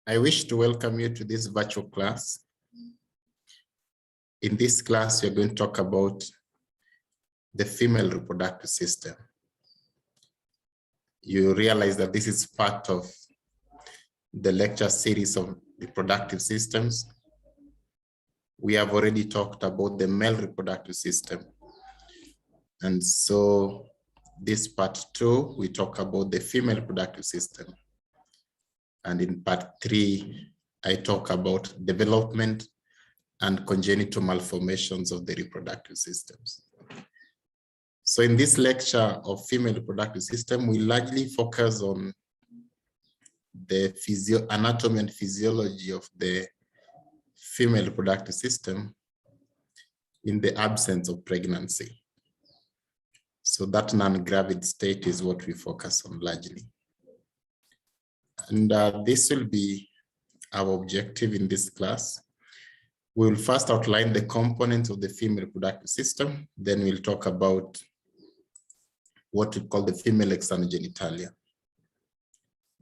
I wish to welcome you to this virtual class. In this class, we're going to talk about the female reproductive system. You realize that this is part of the lecture series of reproductive systems. We have already talked about the male reproductive system. And so this part 2, we talk about the female reproductive system. And in part 3, I talk about development and congenital malformations of the reproductive systems. So in this lecture of female reproductive system, we largely focus on the anatomy and physiology of the female reproductive system in the absence of pregnancy. So that non-gravid state is what we focus on largely. And this will be our objective in this class. We will first outline the components of the female reproductive system. Then we'll talk about what we call the female external genitalia.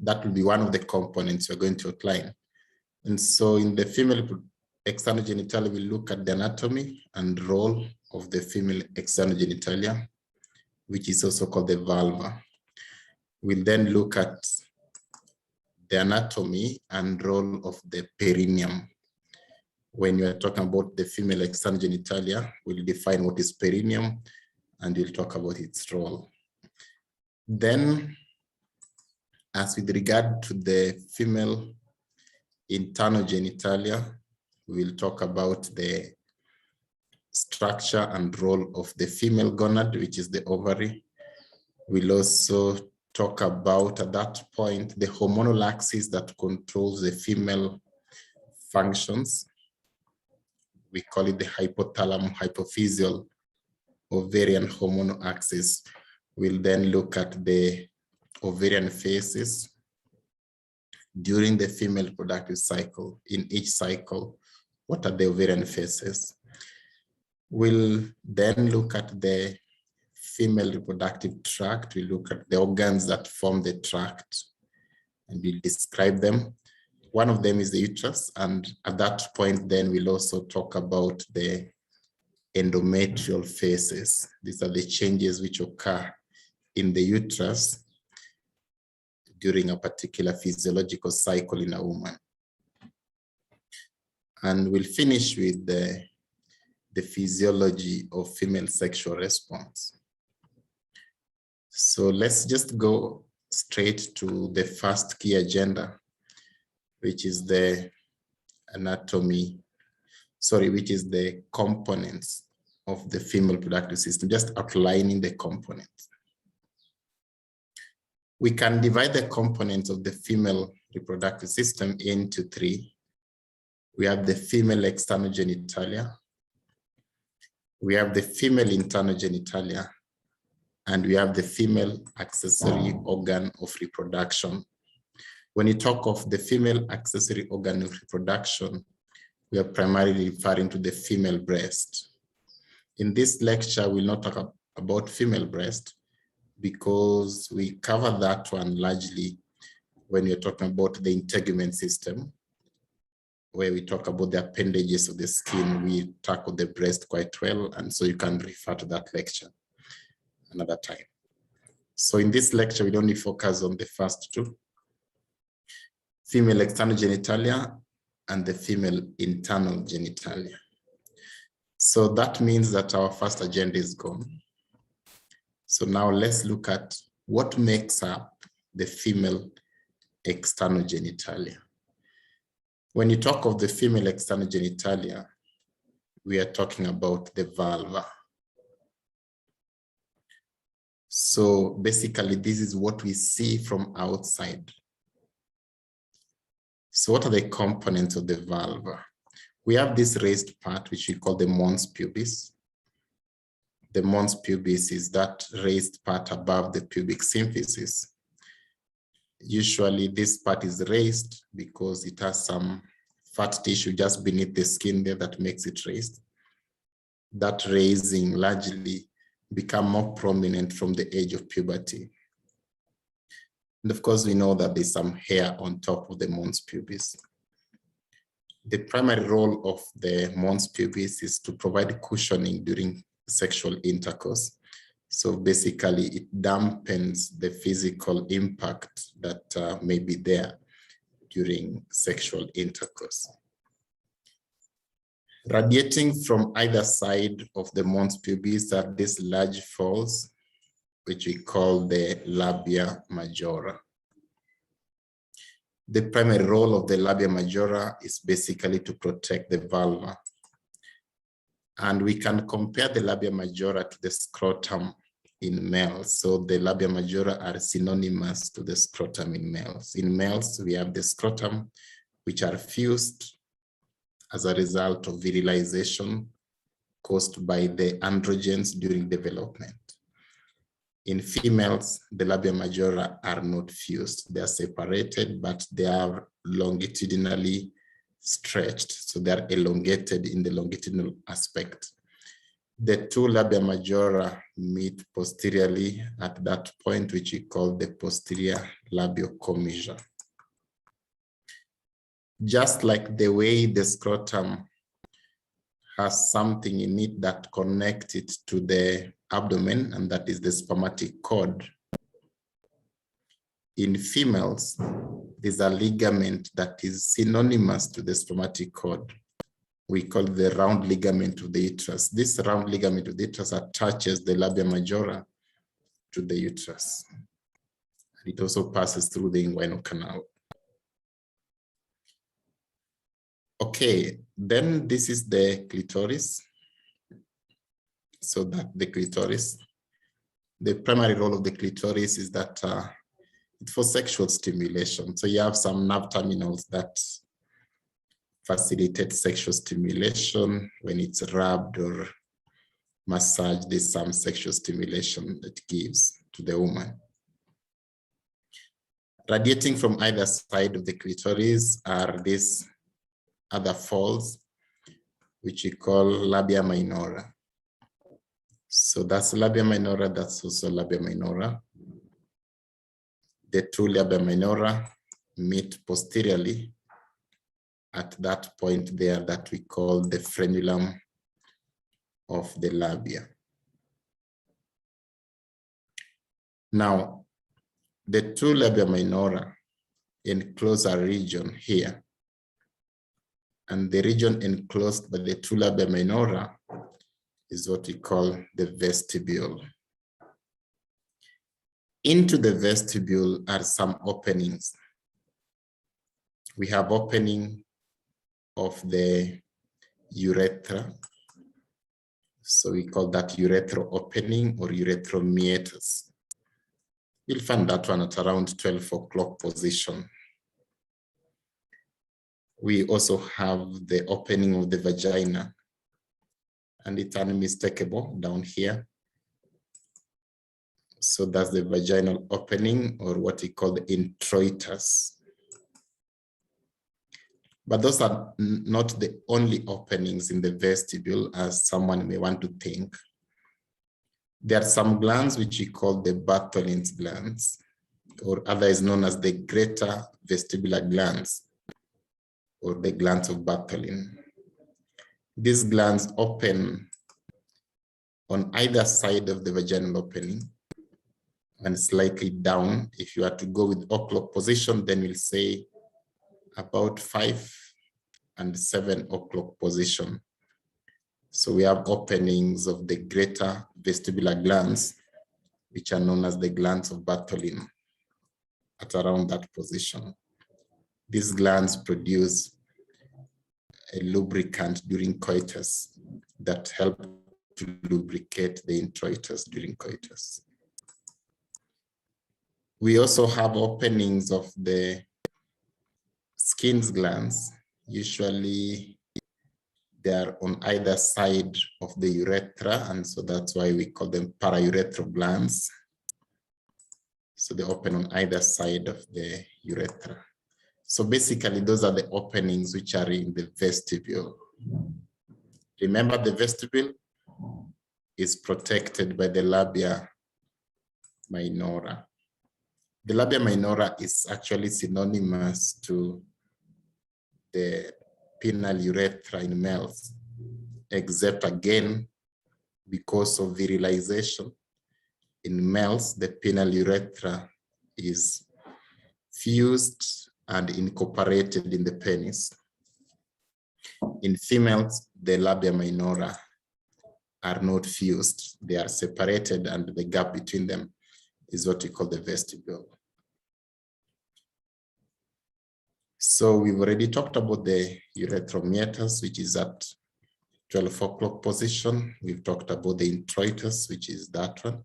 That will be one of the components we're going to outline. And so in the female external genitalia, we'll look at the anatomy and role of the female external genitalia, which is also called the vulva. We'll then look at the anatomy and role of the perineum. When you are talking about the female external genitalia, we'll define what is perineum and we'll talk about its role. Then, as with regard to the female internal genitalia, we'll talk about the structure and role of the female gonad, which is the ovary. We'll also talk about, at that point, the hormonal axis that controls the female functions. We call it the hypothalamus-hypophyseal ovarian hormonal axis. We'll then look at the ovarian phases during the female reproductive cycle. In each cycle, what are the ovarian phases? We'll then look at the female reproductive tract. We look at the organs that form the tract and we'll describe them. One of them is the uterus, and at that point then we'll also talk about the endometrial phases. These are the changes which occur in the uterus during a particular physiological cycle in a woman. And we'll finish with the physiology of female sexual response. So let's just go straight to the first key agenda, which is the which is the components of the female reproductive system, just outlining the components. We can divide the components of the female reproductive system into 3. We have the female external genitalia, we have the female internal genitalia, and we have the female accessory organ of reproduction. When you talk of the female accessory organ of reproduction, we are primarily referring to the female breast. In this lecture, we'll not talk about female breast because we cover that one largely when you're talking about the integument system, where we talk about the appendages of the skin. We tackle the breast quite well, and so you can refer to that lecture another time. So in this lecture, we only focus on the first 2, female external genitalia and the female internal genitalia. So that means that our first agenda is gone. So now let's look at what makes up the female external genitalia. When you talk of the female external genitalia, we are talking about the vulva. So basically, this is what we see from outside. So what are the components of the vulva? We have this raised part, which we call the mons pubis. The mons pubis is that raised part above the pubic symphysis. Usually this part is raised because it has some fat tissue just beneath the skin there that makes it raised. That raising largely become more prominent from the age of puberty. And of course, we know that there's some hair on top of the mons pubis. The primary role of the mons pubis is to provide cushioning during sexual intercourse. So basically, it dampens the physical impact that may be there during sexual intercourse. Radiating from either side of the mons pubis are these large folds, which we call the labia majora. The primary role of the labia majora is basically to protect the vulva. And we can compare the labia majora to the scrotum in males. So the labia majora are synonymous to the scrotum in males. In males, we have the scrotum, which are fused as a result of virilization caused by the androgens during development. In females, the labia majora are not fused. They are separated, but they are longitudinally stretched. So they are elongated in the longitudinal aspect. The two labia majora meet posteriorly at that point, which we call the posterior labiocommissure. Just like the way the scrotum has something in it that connects it to the abdomen, and that is the spermatic cord. In females, there's a ligament that is synonymous to the spermatic cord. We call it the round ligament of the uterus. This round ligament of the uterus attaches the labia majora to the uterus. It also passes through the inguinal canal. Okay, then this is the clitoris. So that the clitoris, the primary role of the clitoris is that it's for sexual stimulation. So you have some nerve terminals that facilitate sexual stimulation. When it's rubbed or massaged, there's some sexual stimulation that gives to the woman. Radiating from either side of the clitoris are these other folds, which we call labia minora. So that's labia minora, that's also labia minora. The two labia minora meet posteriorly at that point there that we call the frenulum of the labia. Now, the two labia minora enclose a region here. And the region enclosed by the two labia minora is what we call the vestibule. Into the vestibule are some openings. We have opening of the urethra. So we call that urethral opening or uretromeatus. You'll find that one at around 12 o'clock position. We also have the opening of the vagina, and it's unmistakable down here. So that's the vaginal opening, or what we call the introitus. But those are not the only openings in the vestibule, as someone may want to think. There are some glands which we call the Bartholin's glands, or otherwise known as the greater vestibular glands, or the glands of Bartholin. These glands open on either side of the vaginal opening and slightly down. If you are to go with o'clock position, then we'll say about 5 and 7 o'clock position. So we have openings of the greater vestibular glands, which are known as the glands of Bartholin, at around that position. These glands produce a lubricant during coitus that help to lubricate the introitus during coitus. We also have openings of the skin glands. Usually they are on either side of the urethra, and so that's why we call them paraurethral glands. So they open on either side of the urethra. So basically, those are the openings which are in the vestibule. Remember, the vestibule is protected by the labia minora. The labia minora is actually synonymous to the penile urethra in males, except again, because of virilization. In males, the penile urethra is fused and incorporated in the penis. In females, the labia minora are not fused. They are separated, and the gap between them is what we call the vestibule. So we've already talked about the urethromeatus, which is at 12 o'clock position. We've talked about the introitus, which is that one.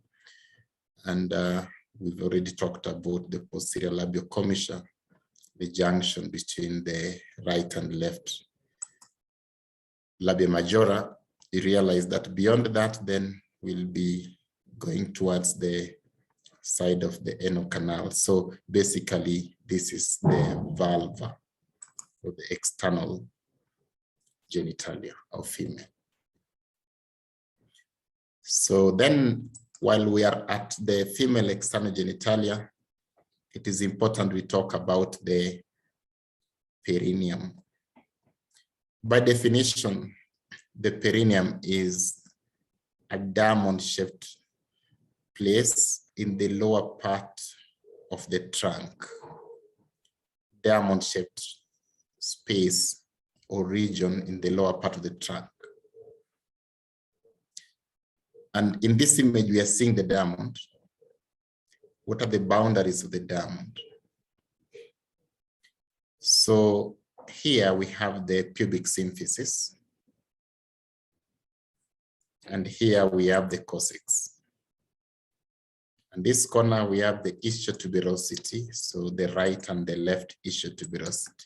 And we've already talked about the posterior labial commissure, the junction between the right and left labia majora. You realize that beyond that, then we'll be going towards the side of the anal canal. So basically, this is the vulva, or the external genitalia of female. So then, while we are at the female external genitalia, it is important we talk about the perineum. By definition, the perineum is a diamond-shaped place in the lower part of the trunk. Diamond-shaped space or region in the lower part of the trunk. And in this image, we are seeing the diamond. What are the boundaries of the diamond? So here we have the pubic symphysis. And here we have the coccyx. And this corner, we have the ischiotuberosity, so the right and the left ischiotuberosity.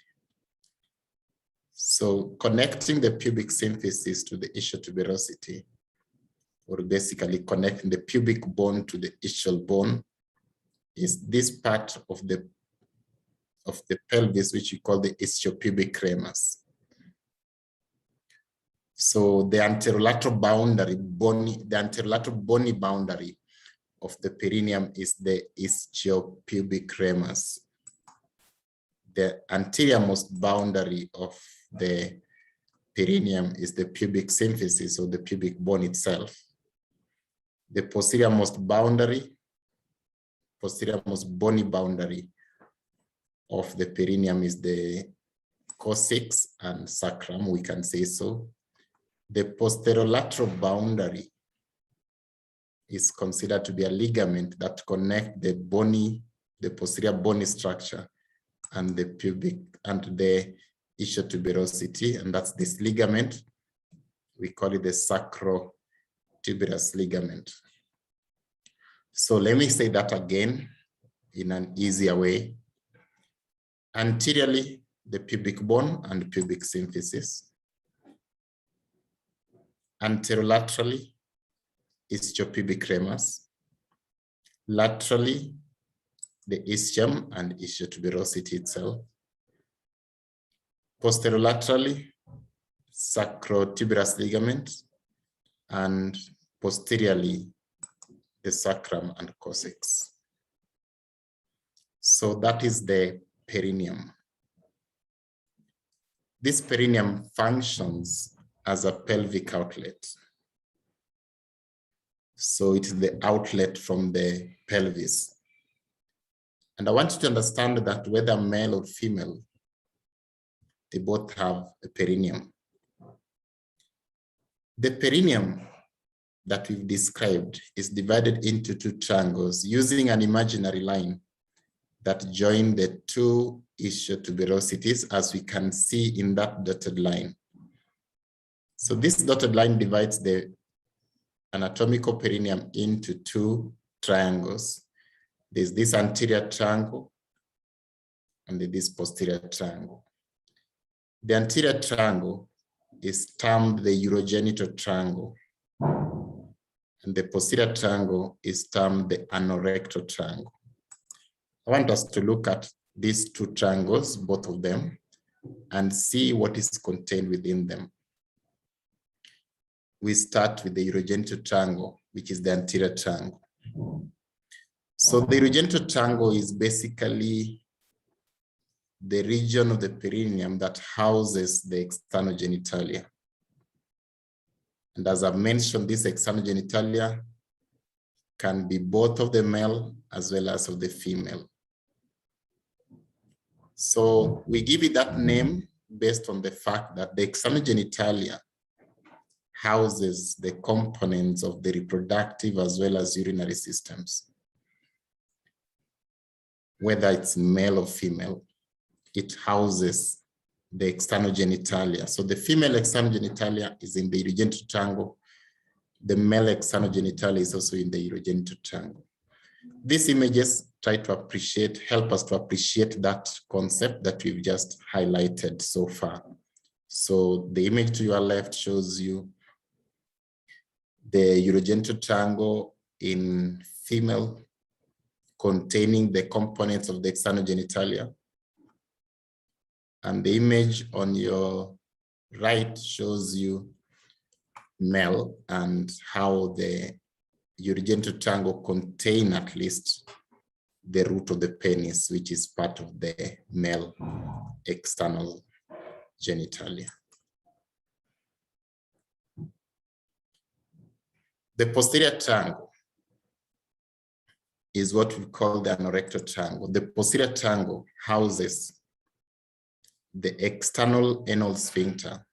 So connecting the pubic symphysis to the ischiotuberosity, or basically connecting the pubic bone to the ischial bone, is this part of the pelvis, which we call the ischiopubic ramus. So the anterolateral boundary, the anterolateral bony boundary of the perineum is the ischiopubic ramus. The anteriormost boundary of the perineum is the pubic symphysis, or the pubic bone itself. The posteriormost bony boundary of the perineum is the coccyx and sacrum, we can say so. The posterolateral boundary is considered to be a ligament that connects the posterior bony structure and the pubic and the ischiotuberosity, and that's this ligament. We call it the sacrotuberous ligament. So let me say that again in an easier way. Anteriorly, the pubic bone and pubic symphysis. Anterolaterally, ischiopubic ramus. Laterally, the ischium and ischiotuberosity itself. Posterolaterally, sacrotuberous ligament, and posteriorly, the sacrum and coccyx. So that is the perineum. This perineum functions as a pelvic outlet. So it is the outlet from the pelvis. And I want you to understand that whether male or female, they both have a perineum. The perineum that we've described is divided into two triangles using an imaginary line that join the two ischiotuberosities, as we can see in that dotted line. So this dotted line divides the anatomical perineum into two triangles. There's this anterior triangle and this posterior triangle. The anterior triangle is termed the urogenital triangle, and the posterior triangle is termed the anorectal triangle. I want us to look at these two triangles, both of them, and see what is contained within them. We start with the urogenital triangle, which is the anterior triangle. So the urogenital triangle is basically the region of the perineum that houses the external genitalia. And as I've mentioned, this external genitalia can be both of the male as well as of the female. So we give it that name based on the fact that the external genitalia houses the components of the reproductive as well as urinary systems. Whether it's male or female, it houses the external genitalia. So the female external genitalia is in the urogenital triangle. The male external genitalia is also in the urogenital triangle. These images try to help us to appreciate that concept that we've just highlighted so far. So the image to your left shows you the urogenital triangle in female containing the components of the external genitalia. And the image on your right shows you male and how the urogenital triangle contain at least the root of the penis, which is part of the male external genitalia. The posterior triangle is what we call the anorectal triangle. The posterior triangle houses the external anal sphincter,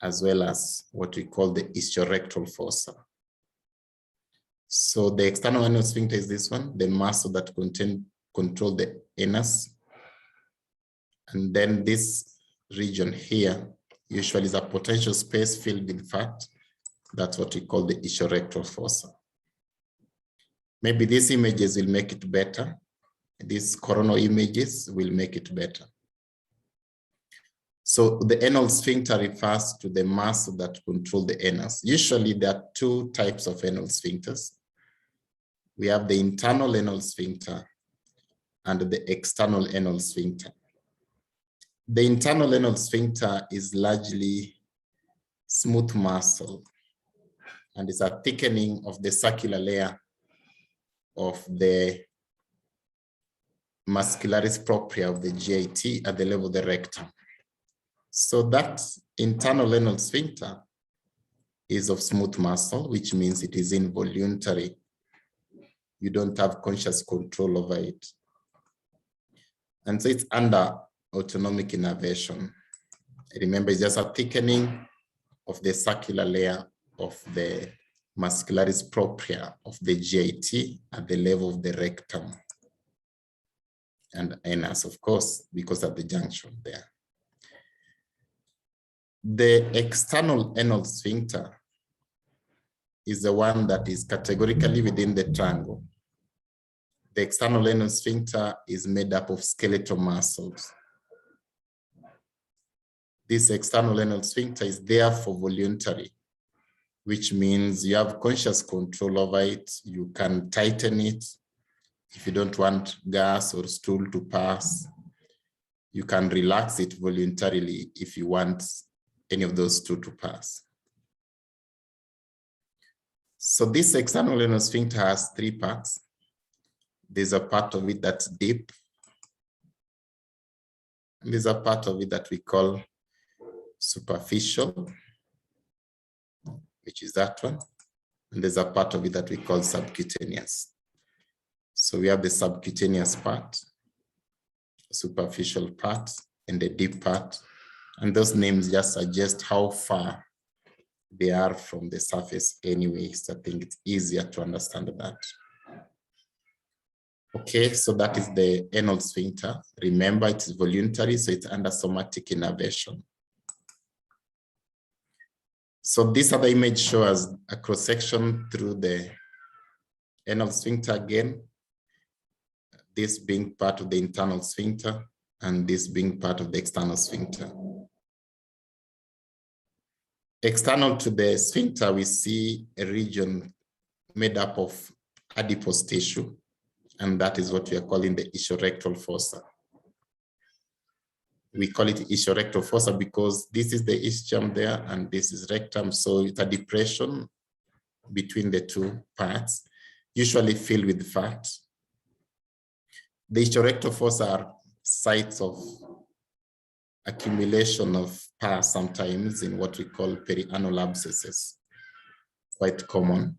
as well as what we call the ischiorectal fossa. So the external anal sphincter is this one, the muscle that control the anus. And then this region here usually is a potential space filled with fat. That's what we call the ischiorectal fossa. Maybe these images will make it better. These coronal images will make it better. So the anal sphincter refers to the muscle that control the anus. Usually there are two types of anal sphincters. We have the internal anal sphincter and the external anal sphincter. The internal anal sphincter is largely smooth muscle and is a thickening of the circular layer of the muscularis propria of the GIT at the level of the rectum. So that internal anal sphincter is of smooth muscle, which means it is involuntary. You don't have conscious control over it. And so it's under autonomic innervation. Remember, it's just a thickening of the circular layer of the muscularis propria of the GIT at the level of the rectum and anus, of course, because of the junction there. The external anal sphincter is the one that is categorically within the triangle. The external anal sphincter is made up of skeletal muscles. This external anal sphincter is therefore voluntary, which means you have conscious control over it. You can tighten it if you don't want gas or stool to pass. You can relax it voluntarily if you want any of those two to pass. So this external anal sphincter has three parts. There's a part of it that's deep. And there's a part of it that we call superficial, which is that one. And there's a part of it that we call subcutaneous. So we have the subcutaneous part, superficial part, and the deep part. And those names just suggest how far they are from the surface anyway. So I think it's easier to understand that. Okay, so that is the anal sphincter. Remember, it's voluntary, so it's under somatic innervation. So this other image shows a cross-section through the anal sphincter again, this being part of the internal sphincter and this being part of the external sphincter. External to the sphincter, we see a region made up of adipose tissue, and that is what we are calling the ischiorectal fossa. We call it ischiorectal fossa because this is the ischium there and this is rectum, so it's a depression between the two parts. usually filled with fat. The hysterectophores are sites of accumulation of pus, sometimes in what we call perianal abscesses, quite common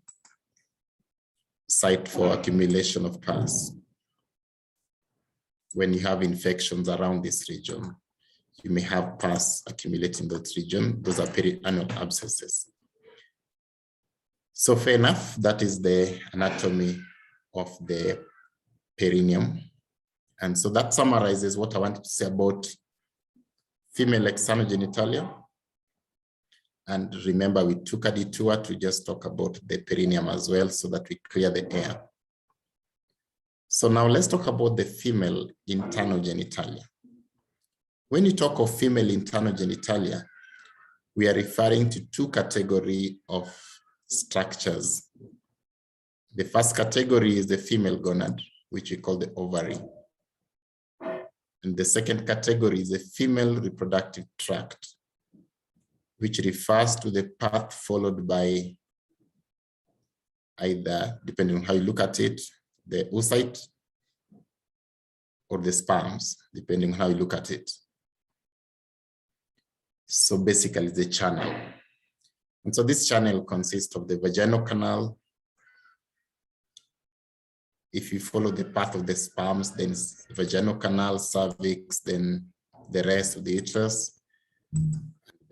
site for accumulation of pus. When you have infections around this region, you may have pus accumulating in that region. Those are perianal abscesses. So fair enough, that is the anatomy of the perineum. And so that summarizes what I wanted to say about female external genitalia. And remember, we took a detour to just talk about the perineum as well so that we clear the air. So now let's talk about the female internal genitalia. When you talk of female internal genitalia, we are referring to two categories of structures. The first category is the female gonad, which we call the ovary. And the second category is the female reproductive tract, which refers to the path followed by either, depending on how you look at it, the oocyte or the sperms, depending on how you look at it. So basically the channel. And so this channel consists of the vaginal canal. If you follow the path of the sperms, then it's vaginal canal, cervix, then the rest of the uterus,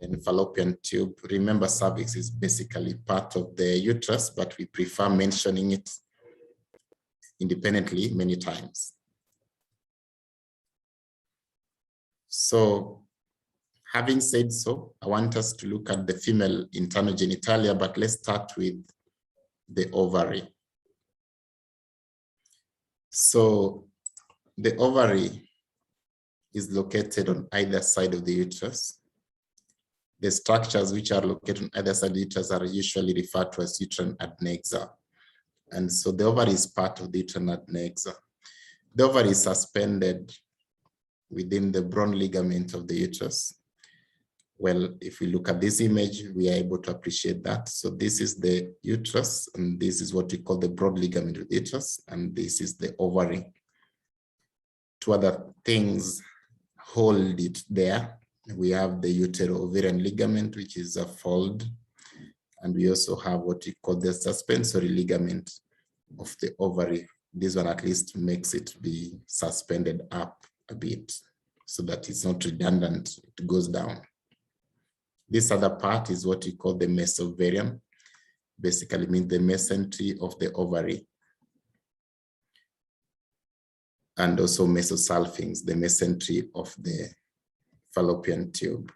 and fallopian tube. Remember, cervix is basically part of the uterus, but we prefer mentioning it independently many times. So having said so, I want us to look at the female internal genitalia, but let's start with the ovary. So the ovary is located on either side of the uterus. The structures which are located on either side of the uterus are usually referred to as uterine adnexa. And so the ovary is part of the uterine adnexa. The ovary is suspended within the broad ligament of the uterus. Well, if we look at this image, we are able to appreciate that. So this is the uterus, and this is what we call the broad ligament of the uterus, and this is the ovary. Two other things hold it there. We have the utero-ovarian ligament, which is a fold, and we also have what we call the suspensory ligament of the ovary. This one at least makes it be suspended up a bit so that it's not redundant, it goes down. This other part is what we call the mesovarium, basically means the mesentery of the ovary. And also mesosalpinx, the mesentery of the fallopian tube.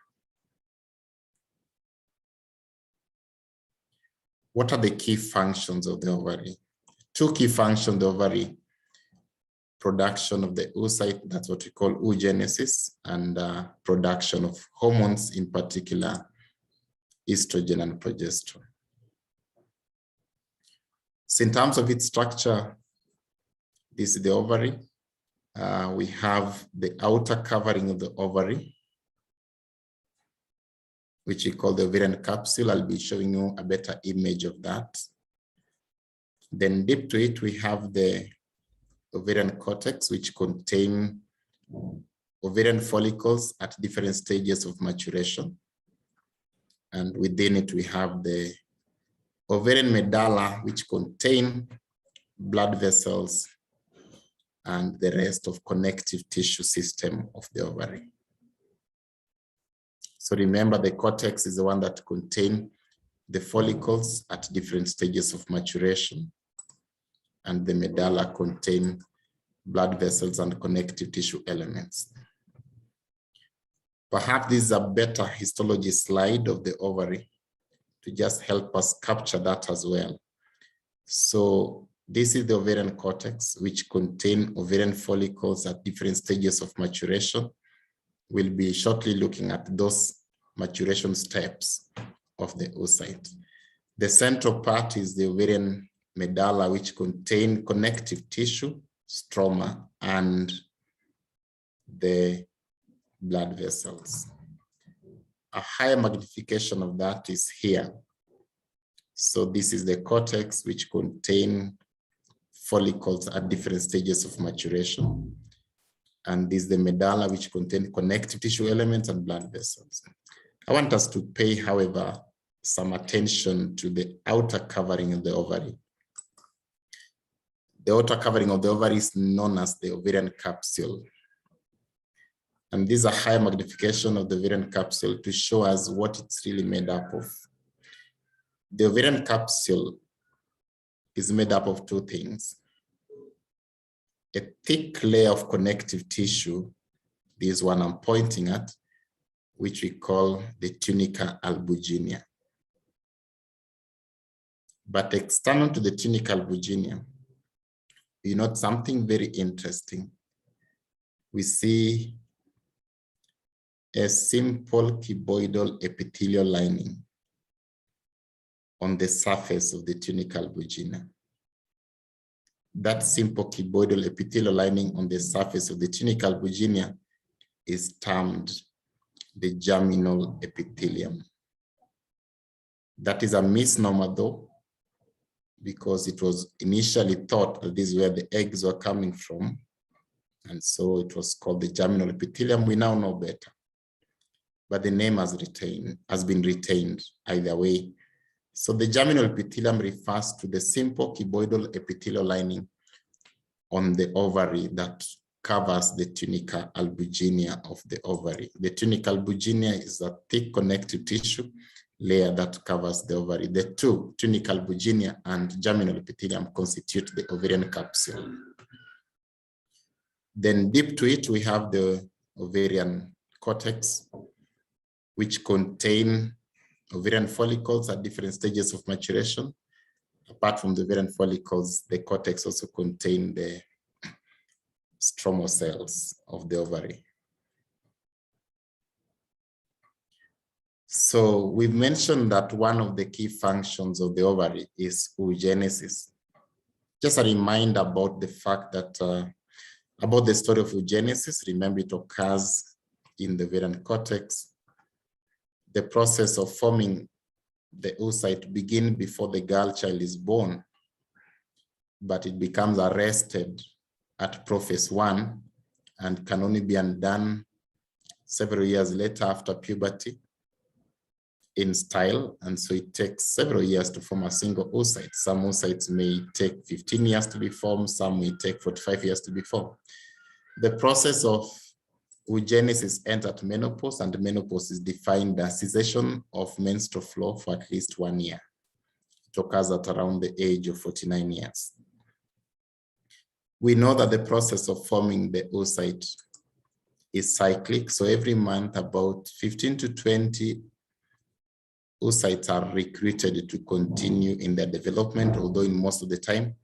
What are the key functions of the ovary? Two key functions of the ovary: production of the oocyte, that's what we call oogenesis, and production of hormones, in particular estrogen and progesterone. So in terms of its structure, this is the ovary. We have the outer covering of the ovary, which we call the ovarian capsule. I'll be showing you a better image of that. Then deep to it, we have the ovarian cortex, which contain ovarian follicles at different stages of maturation. And within it, we have the ovarian medulla, which contain blood vessels and the rest of connective tissue system of the ovary. So remember, the cortex is the one that contains the follicles at different stages of maturation, and the medulla contain blood vessels and connective tissue elements. Perhaps this is a better histology slide of the ovary to just help us capture that as well. So this is the ovarian cortex, which contain ovarian follicles at different stages of maturation. We'll be shortly looking at those maturation steps of the oocyte. The central part is the ovarian medulla, which contain connective tissue, stroma, and the blood vessels. A higher magnification of that is here. So this is the cortex, which contain follicles at different stages of maturation. And this is the medulla, which contains connective tissue elements and blood vessels. I want us to pay, however, some attention to the outer covering of the ovary. The outer covering of the ovary is known as the ovarian capsule. And this is a high magnification of the ovarian capsule to show us what it's really made up of. The ovarian capsule is made up of two things. A thick layer of connective tissue, this one I'm pointing at, which we call the tunica albuginea. But external to the tunica albuginea, you note something very interesting. We see a simple cuboidal epithelial lining on the surface of the tunica albuginea. That simple cuboidal epithelial lining on the surface of the tunica albuginea is termed the germinal epithelium. That is a misnomer though, because it was initially thought that this is where the eggs were coming from. And so it was called the germinal epithelium. We now know better. But the name has been retained either way. So the germinal epithelium refers to the simple cuboidal epithelial lining on the ovary that covers the tunica albuginea of the ovary. The tunica albuginea is a thick connective tissue layer that covers the ovary. The two, tunica albuginea and germinal epithelium, constitute the ovarian capsule. Then deep to it, we have the ovarian cortex, which contain ovarian follicles at different stages of maturation. Apart from the ovarian follicles, the cortex also contains the stromal cells of the ovary. So we've mentioned that one of the key functions of the ovary is oogenesis. Just a reminder about the fact that, about the story of oogenesis. Remember, it occurs in the ovarian cortex. The process of forming the oocyte begins before the girl child is born, but it becomes arrested at prophase 1 and can only be undone several years later after puberty in style. And so it takes several years to form a single oocyte. Some oocytes may take 15 years to be formed, some may take 45 years to be formed. The process of oogenesis ends at menopause, and menopause is defined as cessation of menstrual flow for at least 1 year. It occurs at around the age of 49 years. We know that the process of forming the oocyte is cyclic. So every month, about 15 to 20 oocytes are recruited to continue in their development, although in most of the time,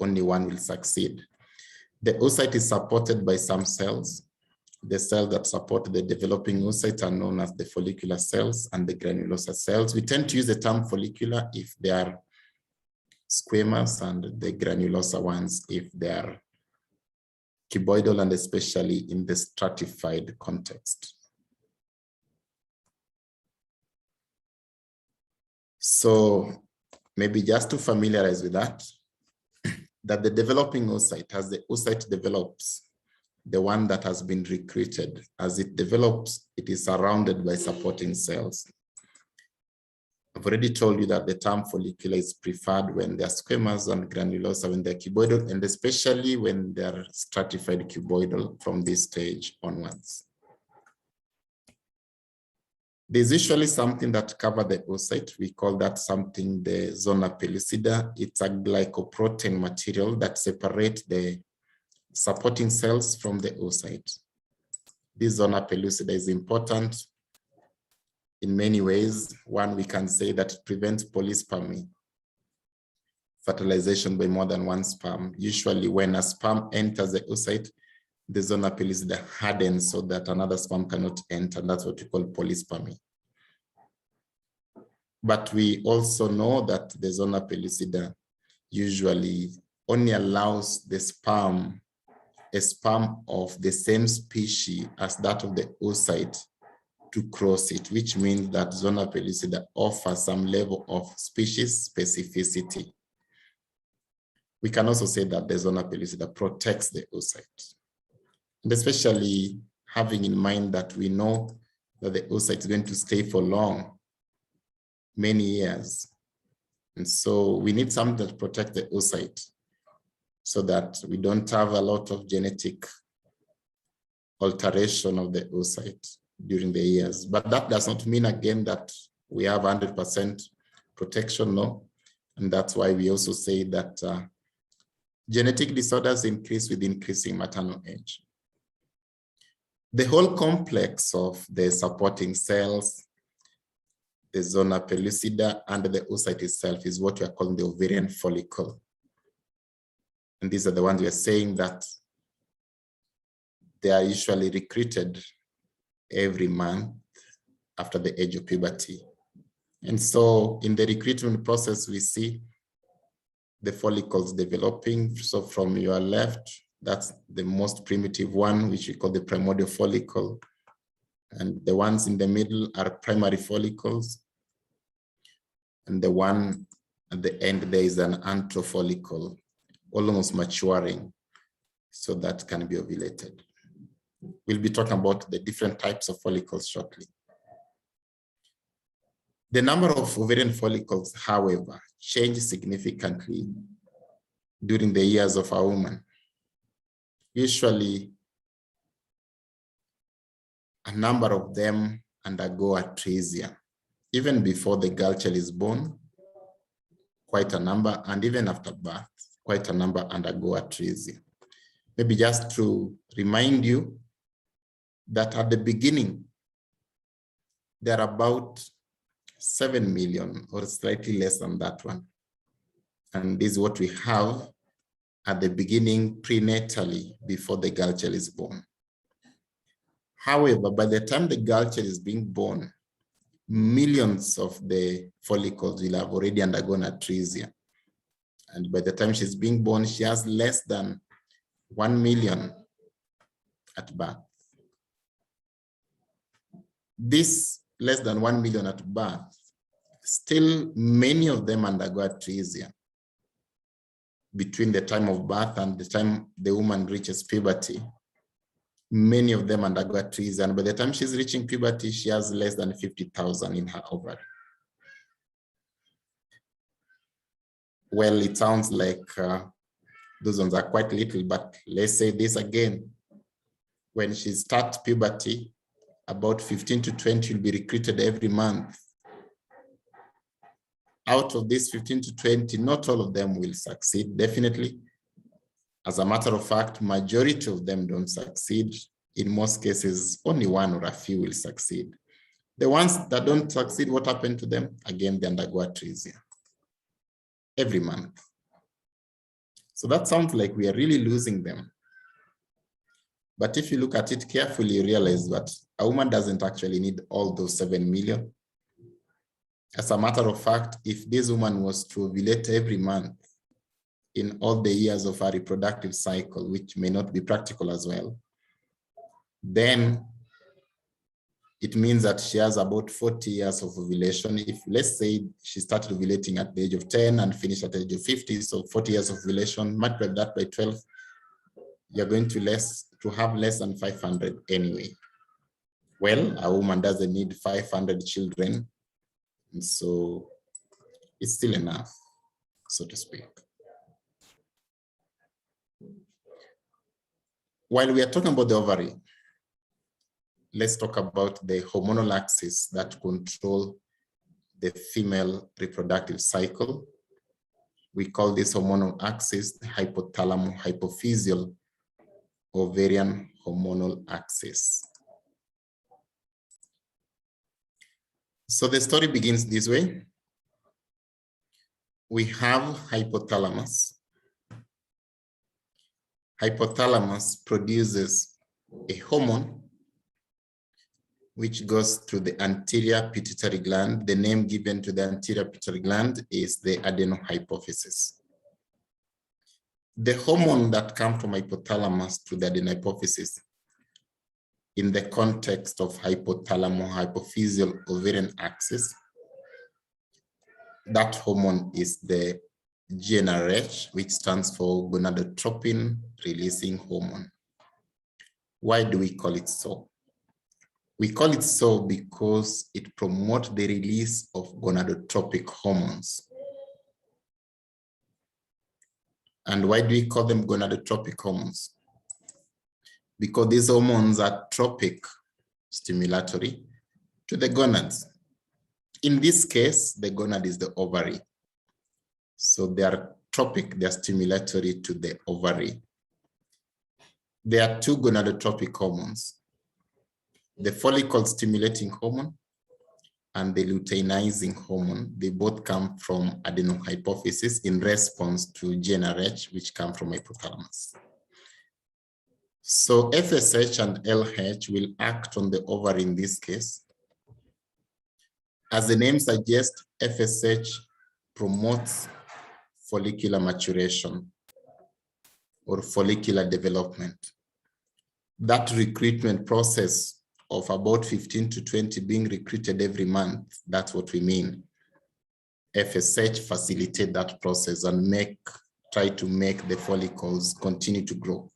only one will succeed. The oocyte is supported by some cells. The cells that support the developing oocyte are known as the follicular cells and the granulosa cells. We tend to use the term follicular if they are squamous, and the granulosa ones if they are cuboidal, and especially in the stratified context. So maybe just to familiarize with that, that the developing oocyte, as the oocyte develops, the one that has been recruited, as it develops, it is surrounded by supporting cells. I've already told you that the term follicular is preferred when they're squamous, and granulosa when they're cuboidal, and especially when they're stratified cuboidal from this stage onwards. There's usually something that covers the oocyte. We call that something the zona pellucida. It's a glycoprotein material that separates the supporting cells from the oocyte. This zona pellucida is important in many ways. One, we can say that it prevents polyspermy, fertilization by more than one sperm. Usually when a sperm enters the oocyte, the zona pellucida hardens so that another sperm cannot enter, and that's what we call polyspermy. But we also know that the zona pellucida usually only allows the sperm, a sperm of the same species as that of the oocyte, to cross it, which means that zona pellucida offers some level of species specificity. We can also say that the zona pellucida protects the oocyte. And especially having in mind that we know that the oocyte is going to stay for long, many years. And so we need something that protects the oocyte so that we don't have a lot of genetic alteration of the oocyte during the years. But that does not mean, again, that we have 100% protection, no. And that's why we also say that genetic disorders increase with increasing maternal age. The whole complex of the supporting cells, the zona pellucida, and the oocyte itself is what we are calling the ovarian follicle. And these are the ones we are saying that they are usually recruited every month after the age of puberty. And so in the recruitment process, we see the follicles developing. So from your left, that's the most primitive one, which we call the primordial follicle. And the ones in the middle are primary follicles. And the one at the end, there is an antral follicle, almost maturing, so that can be ovulated. We'll be talking about the different types of follicles shortly. The number of ovarian follicles, however, changes significantly during the years of a woman. Usually, a number of them undergo atresia. Even before the girl child is born, quite a number, and even after birth, quite a number undergo atresia. Maybe just to remind you that at the beginning, there are about 7 million or slightly less than that one. And this is what we have at the beginning prenatally before the girl child is born. However, by the time the girl child is being born, millions of the follicles will have already undergone atresia. And by the time she's being born, she has less than 1 million at birth. This less than 1 million at birth, still many of them undergo atresia between the time of birth and the time the woman reaches puberty. Many of them undergo atresia, and by the time she's reaching puberty, she has less than 50,000 in her ovary. Well, it sounds like those ones are quite little, but let's say this again. When she starts puberty, about 15 to 20 will be recruited every month. Out of these 15 to 20, not all of them will succeed, definitely. As a matter of fact, majority of them don't succeed. In most cases, only one or a few will succeed. The ones that don't succeed, what happened to them? Again, they undergo atresia every month. So that sounds like we are really losing them. But if you look at it carefully, you realize that a woman doesn't actually need all those 7 million. As a matter of fact, if this woman was to ovulate every month in all the years of her reproductive cycle, which may not be practical as well, then it means that she has about 40 years of ovulation. If, let's say, she started ovulating at the age of 10 and finished at the age of 50, so 40 years of ovulation, multiply that by 12, you're going to have less than 500 anyway. Well, a woman doesn't need 500 children, and so it's still enough, so to speak. While we are talking about the ovary, let's talk about the hormonal axis that control the female reproductive cycle. We call this hormonal axis the hypothalamo-hypophyseal ovarian hormonal axis. So the story begins this way. We have hypothalamus. Hypothalamus produces a hormone which goes to the anterior pituitary gland. The name given to the anterior pituitary gland is the adenohypophysis. The hormone that comes from hypothalamus to the adenohypophysis in the context of hypothalamo-hypophyseal ovarian axis, that hormone is the GnRH, which stands for gonadotropin releasing hormone. Why do we call it so? We call it so because it promotes the release of gonadotropic hormones. And why do we call them gonadotropic hormones? Because these hormones are tropic, stimulatory to the gonads. In this case, the gonad is the ovary. So they are tropic, they are stimulatory to the ovary. There are two gonadotropic hormones, the follicle stimulating hormone and the luteinizing hormone. They both come from adenohypophysis in response to GnRH, which come from hypothalamus. So FSH and LH will act on the ovary in this case. As the name suggests, FSH promotes follicular maturation or follicular development. That recruitment process of about 15 to 20 being recruited every month, that's what we mean. FSH facilitate that process and try to make the follicles continue to grow.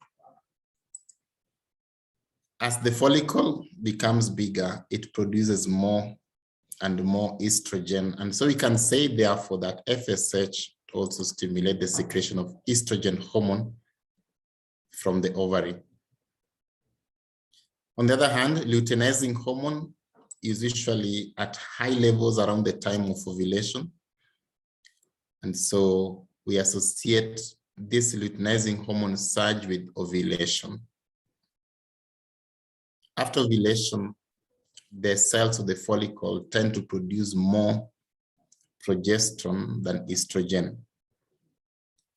As the follicle becomes bigger, it produces more and more estrogen. And so we can say, therefore, that FSH also stimulates the secretion of estrogen hormone from the ovary. On the other hand, luteinizing hormone is usually at high levels around the time of ovulation. And so we associate this luteinizing hormone surge with ovulation. After ovulation, the cells of the follicle tend to produce more progesterone than estrogen.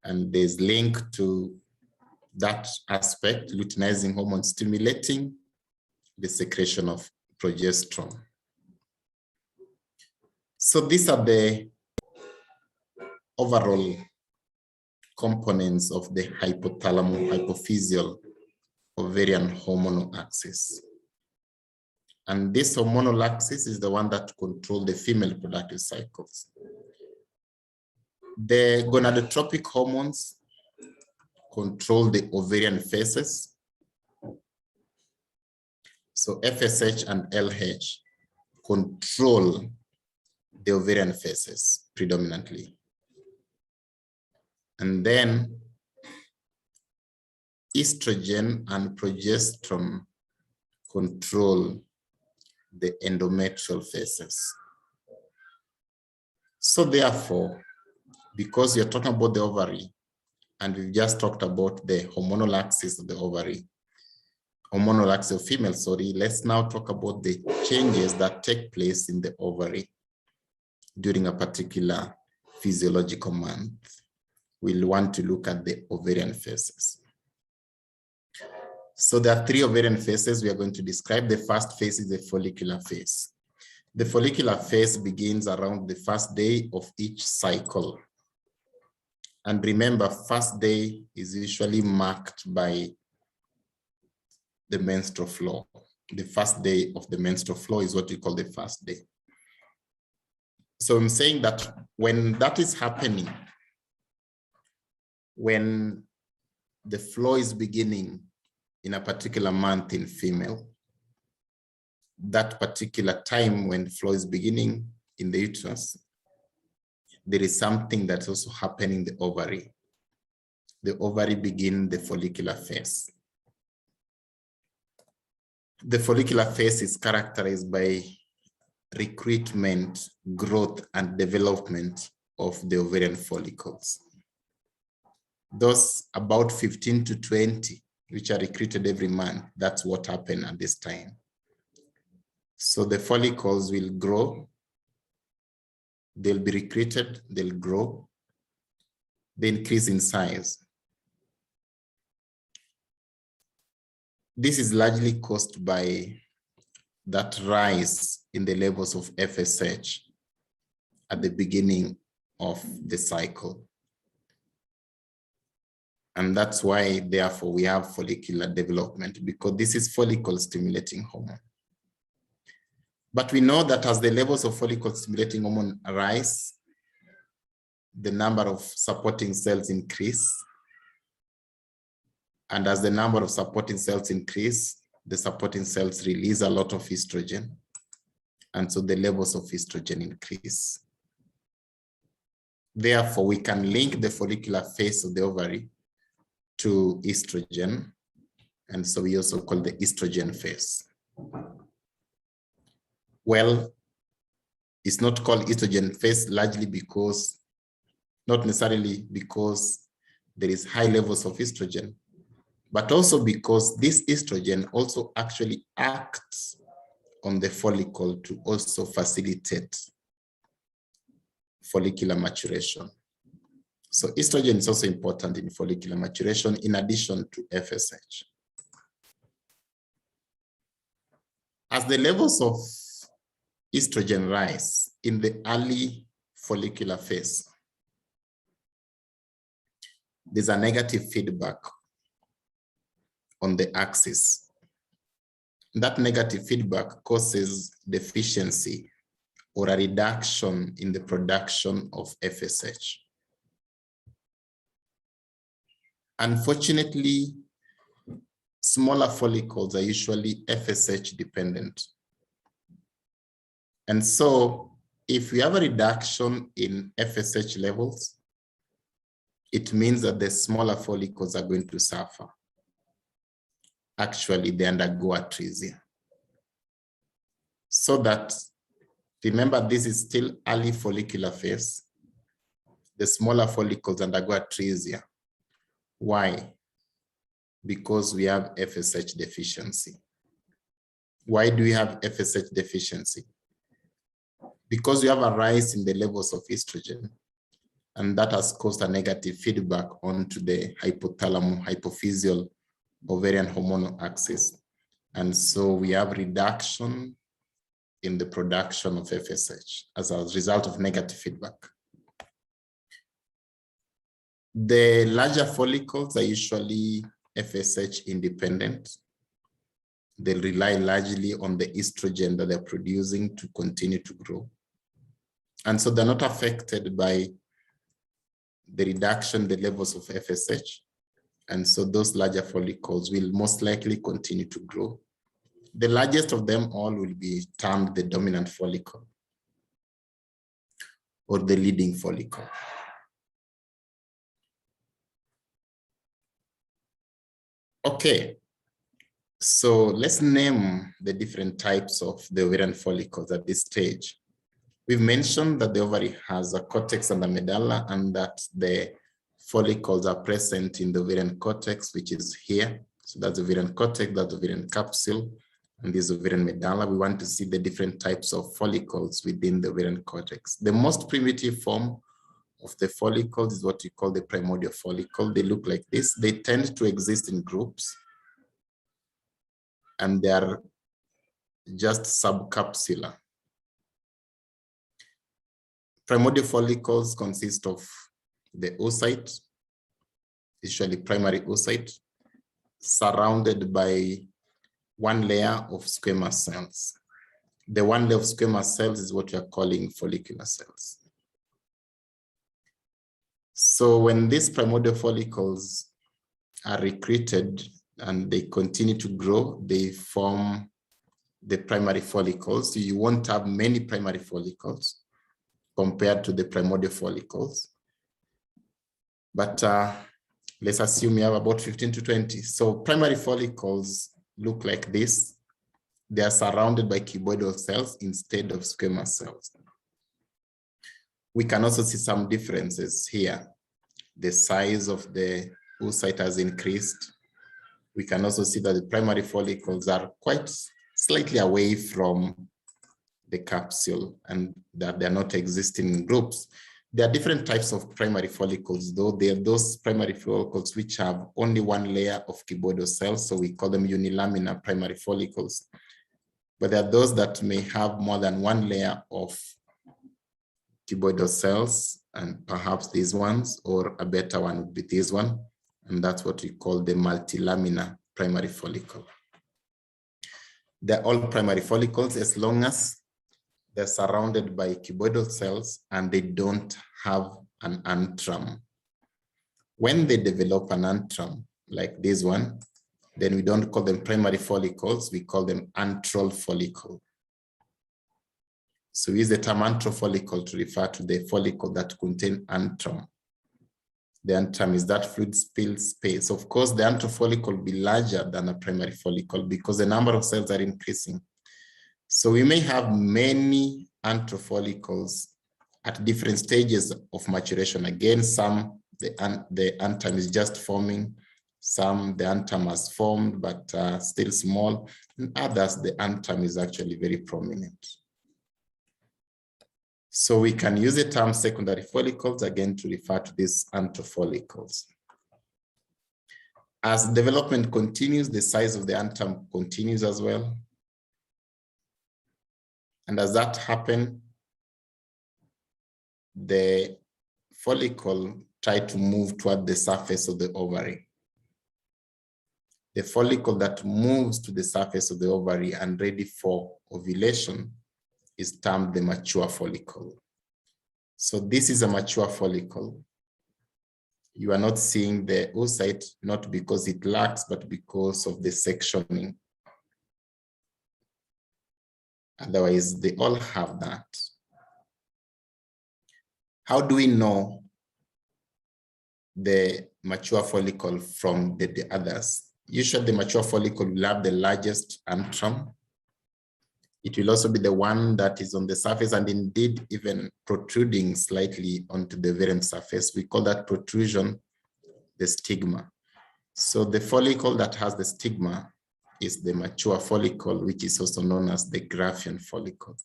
And there's link to that aspect, luteinizing hormone stimulating the secretion of progesterone. So these are the overall components of the hypothalamus-hypophyseal ovarian hormonal axis. And this hormonal axis is the one that controls the female reproductive cycles. The gonadotropic hormones control the ovarian phases. So FSH and LH control the ovarian phases predominantly. And then estrogen and progesterone control the endometrial phases. So therefore, because you're talking about the ovary, and we've just talked about the hormonal axis of the ovary, hormonal axis of female, sorry, let's now talk about the changes that take place in the ovary during a particular physiological month. We'll want to look at the ovarian phases. So there are three ovarian phases we are going to describe. The first phase is the follicular phase. The follicular phase begins around the first day of each cycle. And remember, first day is usually marked by the menstrual flow. The first day of the menstrual flow is what we call the first day. So I'm saying that when that is happening, when the flow is beginning in a particular month in female, that particular time when flow is beginning in the uterus, there is something that's also happening in the ovary. The ovary begins the follicular phase. The follicular phase is characterized by recruitment, growth, and development of the ovarian follicles. Those about 15 to 20, which are recruited every month, that's what happened at this time. So the follicles will grow, they'll be recruited, they'll grow, they increase in size. This is largely caused by that rise in the levels of FSH at the beginning of the cycle. And that's why, therefore, we have follicular development, because this is follicle stimulating hormone. But we know that as the levels of follicle stimulating hormone rise, the number of supporting cells increase. And as the number of supporting cells increase, the supporting cells release a lot of estrogen. And so the levels of estrogen increase. Therefore, we can link the follicular phase of the ovary to estrogen. And so we also call the estrogen phase. Well, it's not called estrogen phase largely because, not necessarily because there is high levels of estrogen, but also because this estrogen also actually acts on the follicle to also facilitate follicular maturation. So estrogen is also important in follicular maturation in addition to FSH. As the levels of estrogen rise in the early follicular phase, there's a negative feedback on the axis. That negative feedback causes deficiency or a reduction in the production of FSH. Unfortunately, smaller follicles are usually FSH dependent. And so if we have a reduction in FSH levels, it means that the smaller follicles are going to suffer. Actually, they undergo atresia. So that, remember, this is still early follicular phase. The smaller follicles undergo atresia. Why? Because we have FSH deficiency. Why do we have FSH deficiency? Because we have a rise in the levels of estrogen, and that has caused a negative feedback onto the hypothalamus-hypophyseal ovarian hormonal axis. And so we have reduction in the production of FSH as a result of negative feedback. The larger follicles are usually FSH independent. They rely largely on the estrogen that they're producing to continue to grow. And so they're not affected by the reduction in the levels of FSH. And so those larger follicles will most likely continue to grow. The largest of them all will be termed the dominant follicle or the leading follicle. Okay, so let's name the different types of the ovarian follicles at this stage. We've mentioned that the ovary has a cortex and a medulla, and that the follicles are present in the ovarian cortex, which is here. So that's the ovarian cortex, that's the ovarian capsule, and this ovarian medulla. We want to see the different types of follicles within the ovarian cortex. The most primitive form of the follicles is what we call the primordial follicle. They look like this. They tend to exist in groups, and they are just subcapsular. Primordial follicles consist of the oocyte, usually primary oocyte, surrounded by one layer of squamous cells. The one layer of squamous cells is what we are calling follicular cells. So when these primordial follicles are recruited and they continue to grow, they form the primary follicles. So you won't have many primary follicles compared to the primordial follicles. But let's assume you have about 15 to 20. So primary follicles look like this. They are surrounded by cuboidal cells instead of squamous cells. We can also see some differences here. The size of the oocyte has increased. We can also see that the primary follicles are quite slightly away from the capsule and that they're not existing in groups. There are different types of primary follicles, though. There are those primary follicles which have only one layer of cuboidal cells, so we call them unilaminar primary follicles. But there are those that may have more than one layer of cuboidal cells, and perhaps these ones, or a better one would be this one, and that's what we call the multilaminar primary follicle. They're all primary follicles as long as they're surrounded by cuboidal cells and they don't have an antrum. When they develop an antrum like this one, then we don't call them primary follicles, we call them antral follicle. So we use the term antral follicle to refer to the follicle that contain antrum. The antrum is that fluid-filled space. Of course, the antral follicle will be larger than a primary follicle because the number of cells are increasing. So we may have many antral follicles at different stages of maturation. Again, some the antrum is just forming, some the antrum has formed but still small, and others the antrum is actually very prominent. So we can use the term secondary follicles again to refer to these antral follicles. As development continues, the size of the antrum continues as well. And as that happens, the follicle tries to move toward the surface of the ovary. The follicle that moves to the surface of the ovary and ready for ovulation is termed the mature follicle. So this is a mature follicle. You are not seeing the oocyte, not because it lacks, but because of the sectioning. Otherwise, they all have that. How do we know the mature follicle from the others? Usually the mature follicle will have the largest antrum. It will also be the one that is on the surface and indeed even protruding slightly onto the ovarian surface. We call that protrusion the stigma. So the follicle that has the stigma is the mature follicle, which is also known as the Graafian follicle.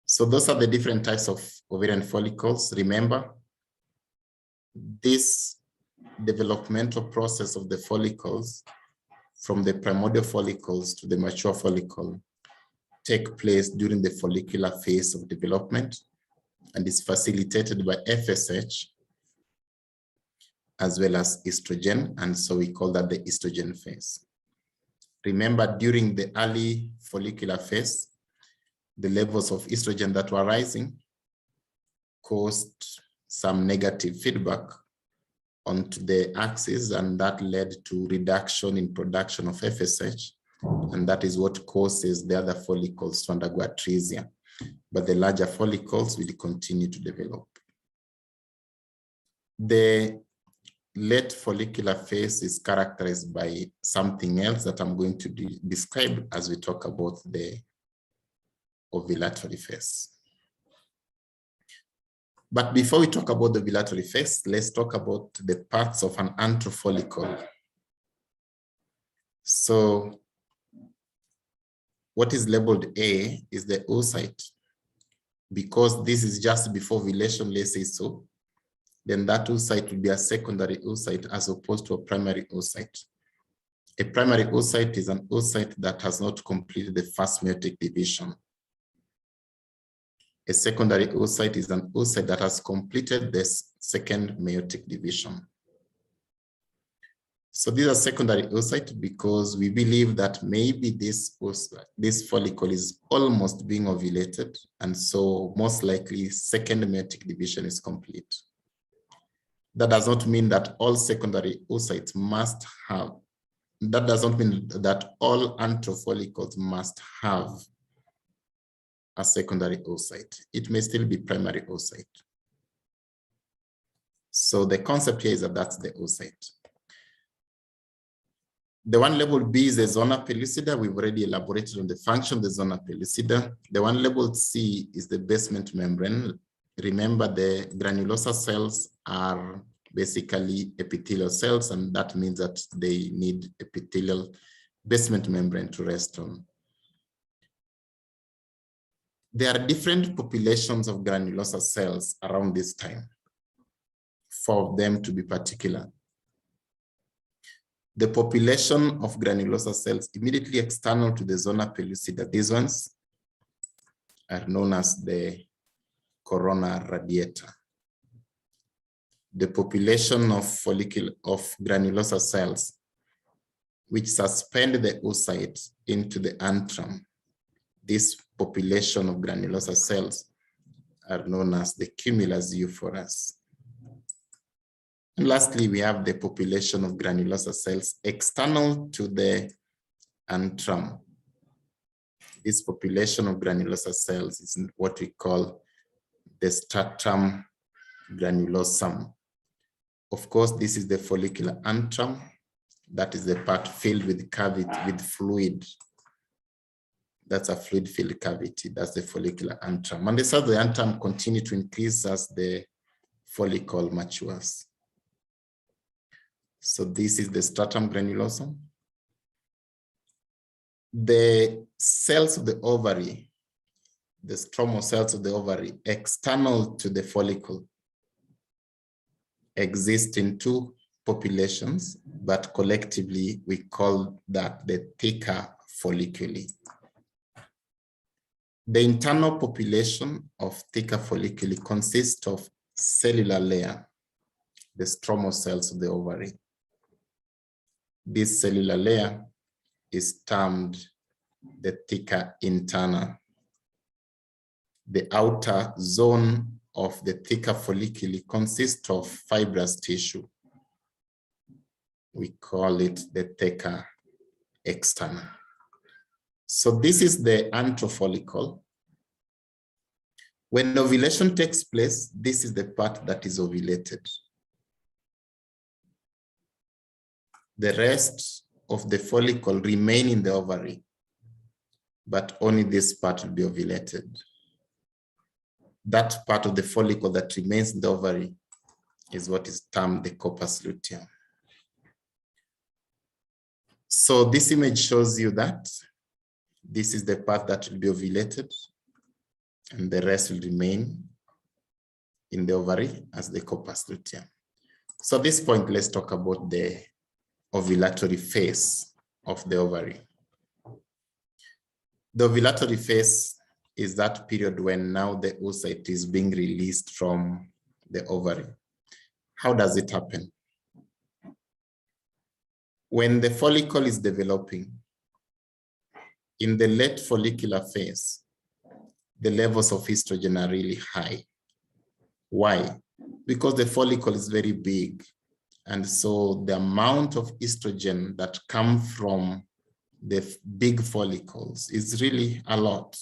So those are the different types of ovarian follicles. Remember, this developmental process of the follicles from the primordial follicles to the mature follicle take place during the follicular phase of development and is facilitated by FSH as well as estrogen, and so we call that the estrogen phase. Remember, during the early follicular phase, the levels of estrogen that were rising caused some negative feedback onto the axis, and that led to reduction in production of FSH, and that is what causes the other follicles to undergo atresia, but the larger follicles will continue to develop. The late follicular phase is characterized by something else that I'm going to describe as we talk about the ovulatory phase. But before we talk about the ovulatory phase, let's talk about the parts of an antral follicle. So what is labeled A is the oocyte. Because this is just before ovulation, let's say so, then that oocyte will be a secondary oocyte as opposed to a primary oocyte. A primary oocyte is an oocyte that has not completed the first meiotic division. A secondary oocyte is an oocyte that has completed the second meiotic division. So these are secondary oocytes because we believe that maybe this follicle is almost being ovulated, and so most likely second meiotic division is complete. That does not mean that all secondary oocytes must have, that does not mean that all antral follicles must have a secondary oocyte. It may still be primary oocyte. So the concept here is that that's the oocyte. The one labeled B is the zona pellucida. We've already elaborated on the function of the zona pellucida. The one labeled C is the basement membrane. Remember, the granulosa cells are basically epithelial cells, and that means that they need epithelial basement membrane to rest on. There are different populations of granulosa cells around this time, 4 of them to be particular. The population of granulosa cells immediately external to the zona pellucida, these ones are known as the corona radiata. The population of granulosa cells which suspend the oocyte into the antrum, this population of granulosa cells are known as the cumulus euphorus. And lastly, we have the population of granulosa cells external to the antrum. This population of granulosa cells is what we call the stratum granulosum. Of course, this is the follicular antrum. That is the part filled with cavity, with fluid. That's a fluid-filled cavity. That's the follicular antrum. And the cells of the antrum continue to increase as the follicle matures. So this is the stratum granulosum. The cells of the ovary, the stromal cells of the ovary, external to the follicle, exist in two populations, but collectively we call that the theca folliculi. The internal population of theca folliculi consists of cellular layer, the stromal cells of the ovary. This cellular layer is termed the theca interna. The outer zone of the theca folliculi consists of fibrous tissue. We call it the theca externa. So this is the antrofollicle. When ovulation takes place, this is the part that is ovulated. The rest of the follicle remain in the ovary, but only this part will be ovulated. That part of the follicle that remains in the ovary is what is termed the corpus luteum. So this image shows you that this is the part that will be ovulated, and the rest will remain in the ovary as the corpus luteum. So at this point, let's talk about the ovulatory phase of the ovary. The ovulatory phase is that period when now the oocyte is being released from the ovary. How does it happen? When the follicle is developing, in the late follicular phase, the levels of estrogen are really high. Why? Because the follicle is very big. And so the amount of estrogen that comes from the big follicles is really a lot.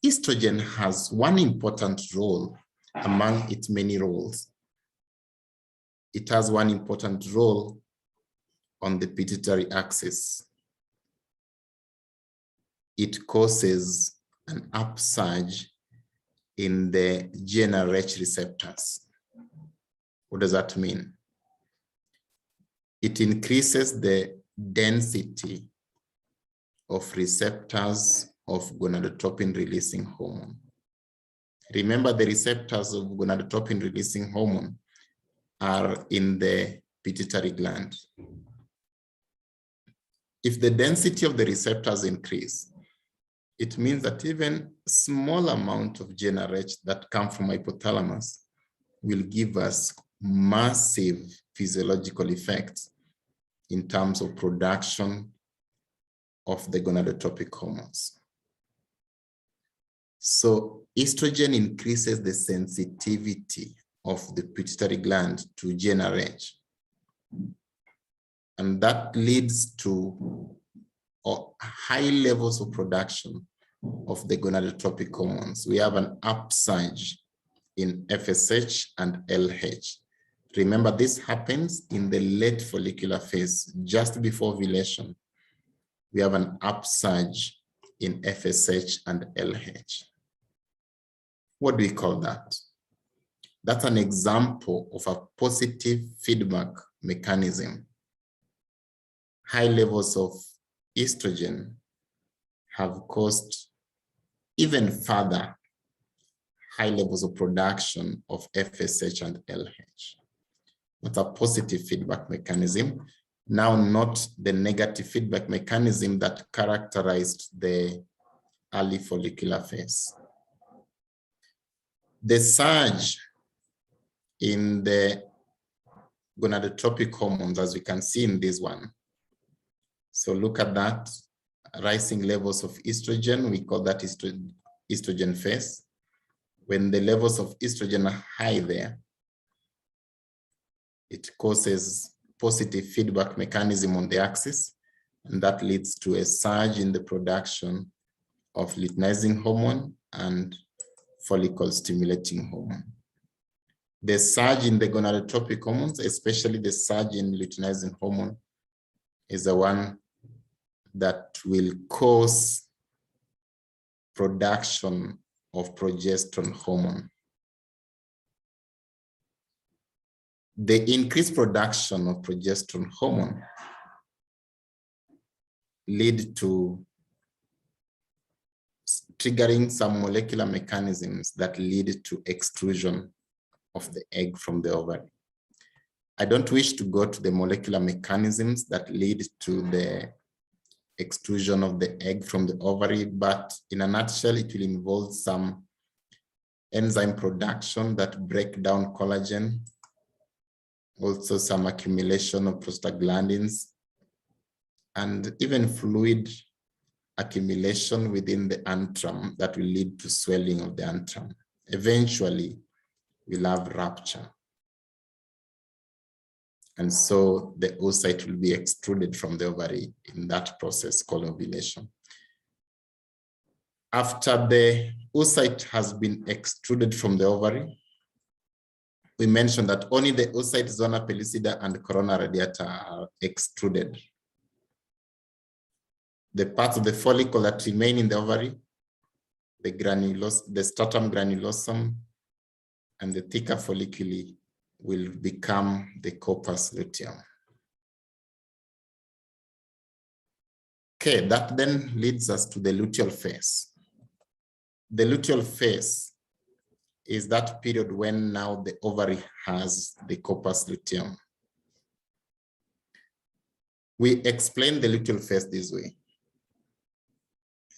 Estrogen has one important role among its many roles. It has one important role on the pituitary axis. It causes an upsurge in the GnRH receptors. What does that mean? It increases the density of receptors of gonadotropin releasing hormone. Remember, the receptors of gonadotropin releasing hormone are in the pituitary gland. If the density of the receptors increase, it means that even small amount of GnRH that come from hypothalamus will give us massive physiological effects in terms of production of the gonadotropic hormones. So estrogen increases the sensitivity of the pituitary gland to GnRH. And that leads to high levels of production of the gonadotropic hormones. We have an upsurge in FSH and LH. Remember, this happens in the late follicular phase, just before ovulation. We have an upsurge in FSH and LH. What do we call that? That's an example of a positive feedback mechanism. High levels of estrogen have caused even further high levels of production of FSH and LH. That's a positive feedback mechanism. Now, not the negative feedback mechanism that characterized the early follicular phase. The surge in the gonadotropic hormones, as we can see in this one. So look at that, rising levels of estrogen. We call that estrogen phase. When the levels of estrogen are high there, it causes positive feedback mechanism on the axis, and that leads to a surge in the production of luteinizing hormone and follicle stimulating hormone. The surge in the gonadotropic hormones, especially the surge in luteinizing hormone, is the one that will cause production of progesterone hormone. The increased production of progesterone hormone lead to triggering some molecular mechanisms that lead to extrusion of the egg from the ovary. I don't wish to go to the molecular mechanisms that lead to the extrusion of the egg from the ovary, but in a nutshell, it will involve some enzyme production that break down collagen, also some accumulation of prostaglandins, and even fluid accumulation within the antrum that will lead to swelling of the antrum. Eventually, we'll have rupture. And so the oocyte will be extruded from the ovary in that process called ovulation. After the oocyte has been extruded from the ovary, we mentioned that only the oocyte, zona pellucida, and corona radiata are extruded. The parts of the follicle that remain in the ovary, the stratum granulosum, and the thicker folliculi will become the corpus luteum. Okay, that then leads us to the luteal phase. The luteal phase is that period when now the ovary has the corpus luteum. We explain the luteal phase this way.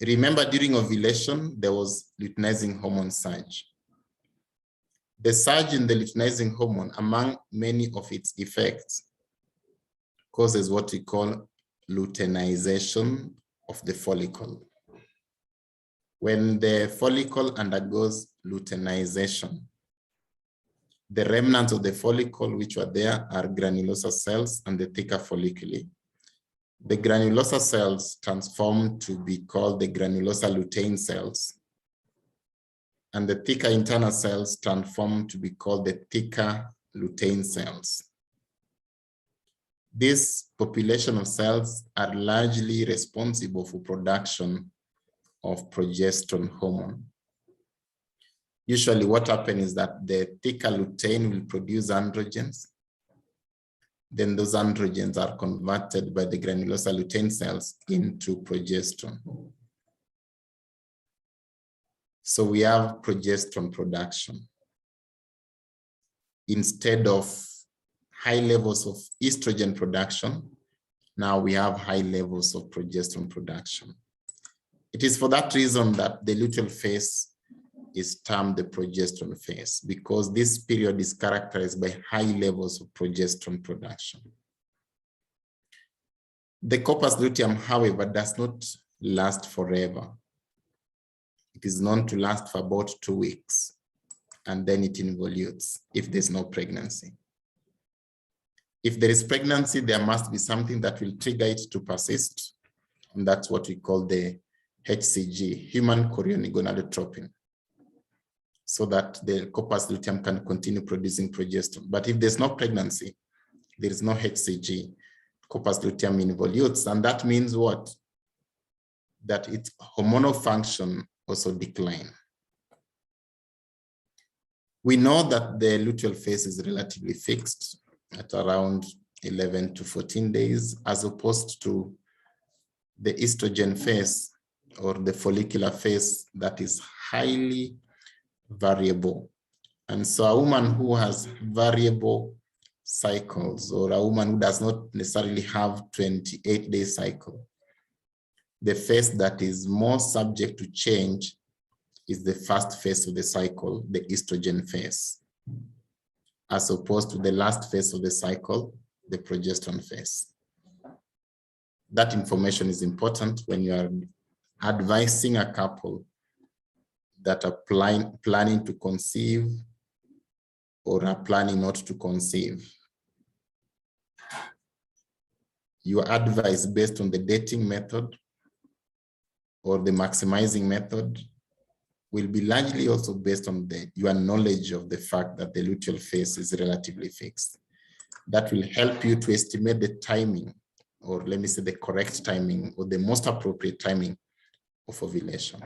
Remember, during ovulation, there was luteinizing hormone surge. The surge in the luteinizing hormone, among many of its effects, causes what we call luteinization of the follicle. When the follicle undergoes luteinization, the remnants of the follicle which were there are granulosa cells and the thicker folliculi. The granulosa cells transform to be called the granulosa lutein cells, and the thicker internal cells transform to be called the thicker lutein cells. This population of cells are largely responsible for production of progesterone hormone. Usually what happens is that the thicker lutein will produce androgens. Then those androgens are converted by the granulosa lutein cells into progesterone. So we have progesterone production. Instead of high levels of estrogen production, now we have high levels of progesterone production. It is for that reason that the luteal phase is termed the progesterone phase, because this period is characterized by high levels of progesterone production. The corpus luteum, however, does not last forever. It is known to last for about 2 weeks, and then it involutes if there's no pregnancy. If there is pregnancy, there must be something that will trigger it to persist, and that's what we call the HCG, human chorionic gonadotropin, so that the corpus luteum can continue producing progesterone. But if there's no pregnancy, there is no HCG, corpus luteum involutes, and that means what? That its hormonal function also decline. We know that the luteal phase is relatively fixed at around 11 to 14 days, as opposed to the estrogen phase or the follicular phase that is highly variable. And so a woman who has variable cycles, or a woman who does not necessarily have 28-day cycle, the phase that is more subject to change is the first phase of the cycle, the estrogen phase, as opposed to the last phase of the cycle, the progesterone phase. That information is important when you are advising a couple that are planning to conceive or are planning not to conceive. Your advice based on the dating method or the maximizing method will be largely also based on your knowledge of the fact that the luteal phase is relatively fixed. That will help you to estimate the timing, or let me say the correct timing or the most appropriate timing of ovulation.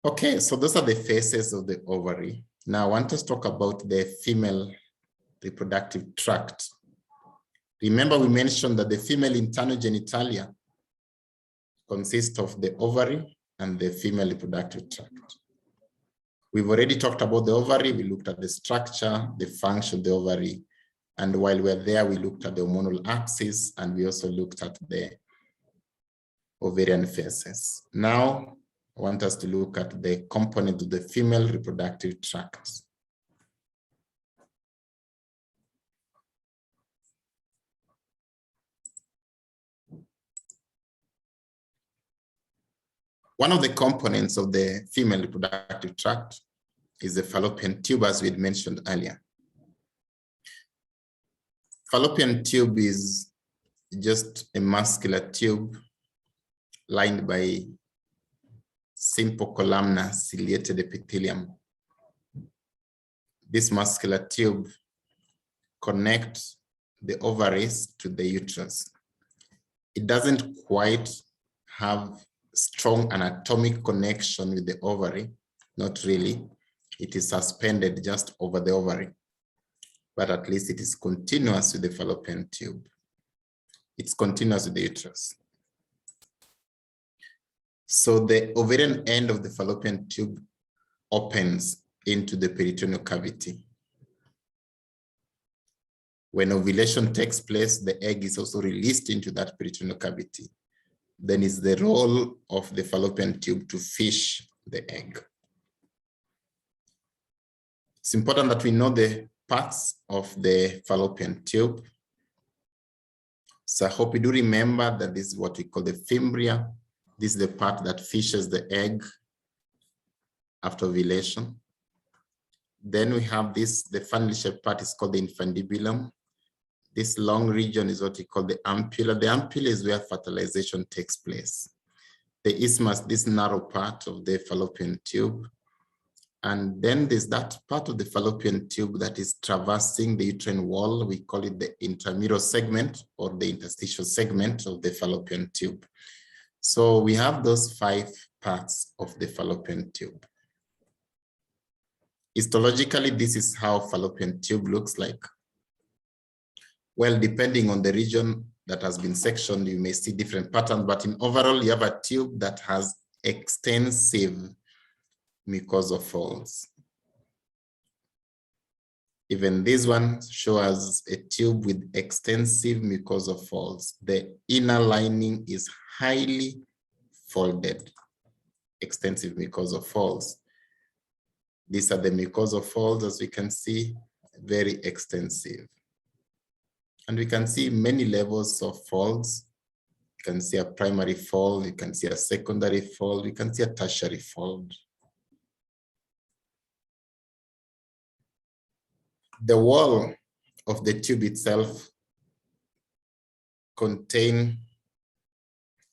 Okay, so those are the phases of the ovary. Now I want us to talk about the female reproductive tract. Remember, we mentioned that the female internal genitalia consists of the ovary and the female reproductive tract. We've already talked about the ovary. We looked at the structure, the function of the ovary. And while we're there, we looked at the hormonal axis, and we also looked at the ovarian phases. Now, I want us to look at the component of the female reproductive tract. One of the components of the female reproductive tract is the fallopian tube, as we had mentioned earlier. Fallopian tube is just a muscular tube lined by simple columnar ciliated epithelium. This muscular tube connects the ovaries to the uterus. It doesn't quite have strong anatomic connection with the ovary, not really. It is suspended just over the ovary, but at least it is continuous with the fallopian tube. It's continuous with the uterus. So the ovarian end of the fallopian tube opens into the peritoneal cavity. When ovulation takes place, the egg is also released into that peritoneal cavity. Then it's the role of the fallopian tube to fish the egg. It's important that we know the parts of the fallopian tube. So I hope you do remember that this is what we call the fimbria. This is the part that fishes the egg after ovulation. Then we have this, the funnel-shaped part is called the infundibulum. This long region is what we call the ampulla. The ampulla is where fertilization takes place. The isthmus, this narrow part of the fallopian tube. And then there's that part of the fallopian tube that is traversing the uterine wall. We call it the intramural segment or the interstitial segment of the fallopian tube. So we have those 5 parts of the fallopian tube. Histologically, this is how fallopian tube looks like. Well, depending on the region that has been sectioned, you may see different patterns, but in overall, you have a tube that has extensive mucosal folds. Even this one shows a tube with extensive mucosal folds. The inner lining is highly folded, extensive mucosal folds. These are the mucosal folds, as we can see, very extensive. And we can see many levels of folds. You can see a primary fold, you can see a secondary fold, you can see a tertiary fold. The wall of the tube itself contains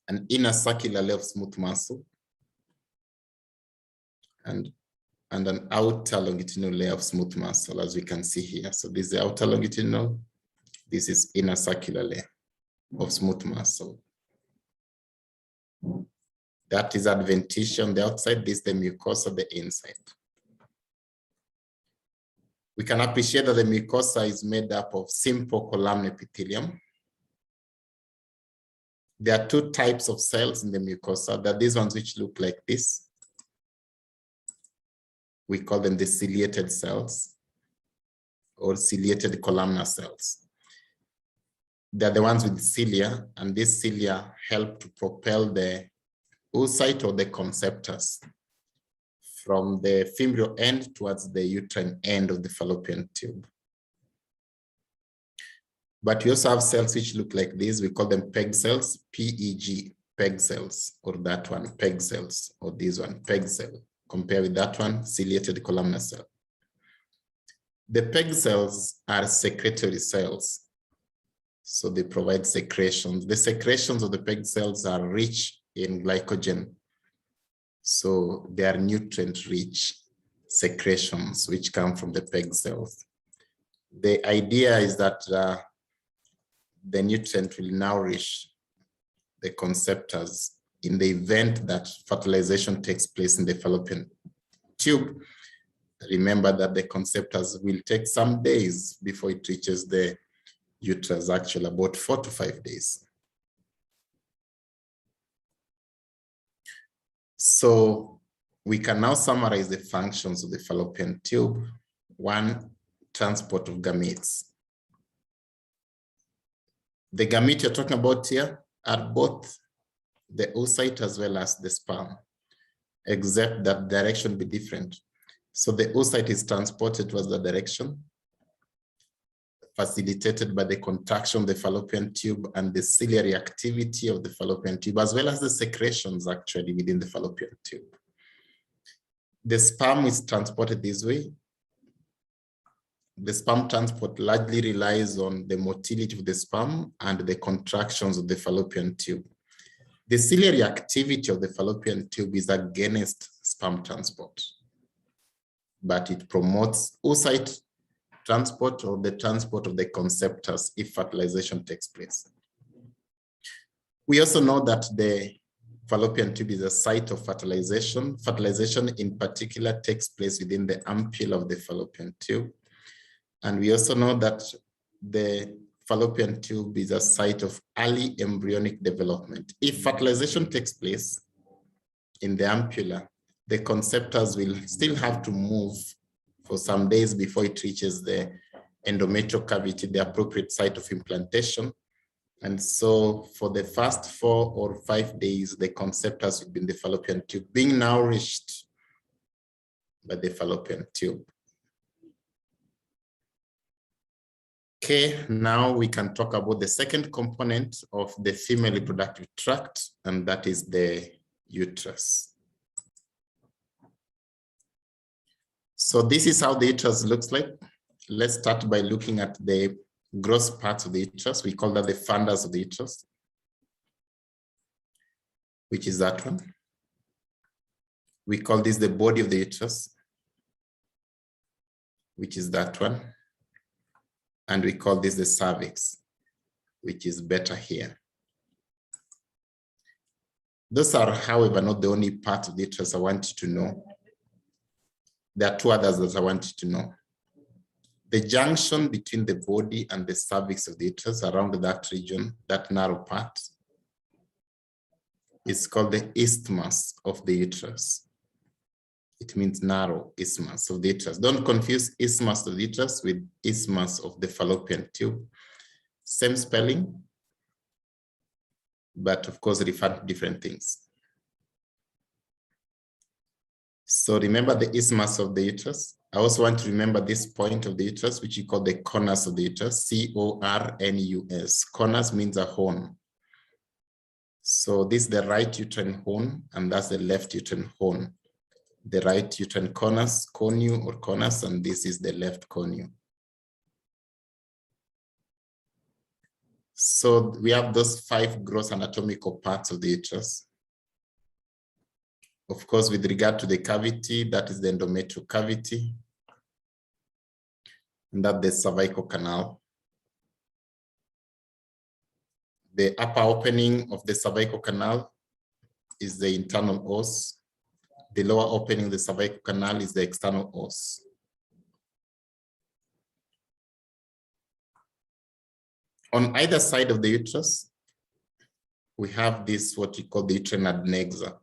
an inner circular layer of smooth muscle and an outer longitudinal layer of smooth muscle, as we can see here. So this is the outer longitudinal, this is inner circular layer of smooth muscle. That is adventitia on the outside, this is the mucosa on the inside. We can appreciate that the mucosa is made up of simple columnar epithelium. There are 2 types of cells in the mucosa. There are these ones which look like this. We call them the ciliated cells or ciliated columnar cells. They're the ones with cilia, and these cilia help to propel the oocyte or the conceptus from the femoral end towards the uterine end of the fallopian tube. But we also have cells which look like this. We call them PEG cells, PEG. peg cells, or that one peg cells, or this one peg cell. Compare with that one, ciliated columnar cell. The peg cells are secretory cells. So they provide secretions. The secretions of the peg cells are rich in glycogen. So they are nutrient-rich secretions which come from the peg cells. The idea is that the nutrient will nourish the conceptors in the event that fertilization takes place in the fallopian tube. Remember that the conceptors will take some days before it reaches the uterus, actually about 4 to 5 days. So we can now summarize the functions of the fallopian tube. One, transport of gametes. The gamete you're talking about here are both the oocyte as well as the sperm, except that direction be different. So the oocyte is transported towards the direction, facilitated by the contraction of the fallopian tube and the ciliary activity of the fallopian tube, as well as the secretions actually within the fallopian tube. The sperm is transported this way. The sperm transport largely relies on the motility of the sperm and the contractions of the fallopian tube. The ciliary activity of the fallopian tube is against sperm transport, but it promotes oocyte transport or the transport of the conceptors if fertilization takes place. We also know that the fallopian tube is a site of fertilization. Fertilization in particular takes place within the ampulla of the fallopian tube. And we also know that the fallopian tube is a site of early embryonic development. If fertilization takes place in the ampulla, the conceptors will still have to move for some days before it reaches the endometrial cavity, the appropriate site of implantation. And so for the first 4 or 5 days, the conceptors will be in the fallopian tube, being nourished by the fallopian tube. Okay, now we can talk about the second component of the female reproductive tract, and that is the uterus. So this is how the uterus looks like. Let's start by looking at the gross parts of the uterus. We call that the fundus of the uterus, which is that one. We call this the body of the uterus, which is that one. And we call this the cervix, which is better here. Those are, however, not the only part of the uterus I want you to know. There are 2 others that I want you to know. The junction between the body and the cervix of the uterus, around that region, that narrow part, is called the isthmus of the uterus. It means narrow isthmus of the uterus. Don't confuse isthmus of the uterus with isthmus of the fallopian tube. Same spelling, but of course refer to different things. So remember the isthmus of the uterus. I also want to remember this point of the uterus, which you call the cornus of the uterus, C-O-R-N-U-S. Cornus means a horn. So this is the right uterine horn, and that's the left uterine horn. The right uterine conus, conus or conus, and this is the left conus. So we have those 5 gross anatomical parts of the uterus. Of course, with regard to the cavity, that is the endometrial cavity, and that's the cervical canal. The upper opening of the cervical canal is the internal os. The lower opening of the cervical canal is the external os. On either side of the uterus, we have this, what you call the uterine adnexa.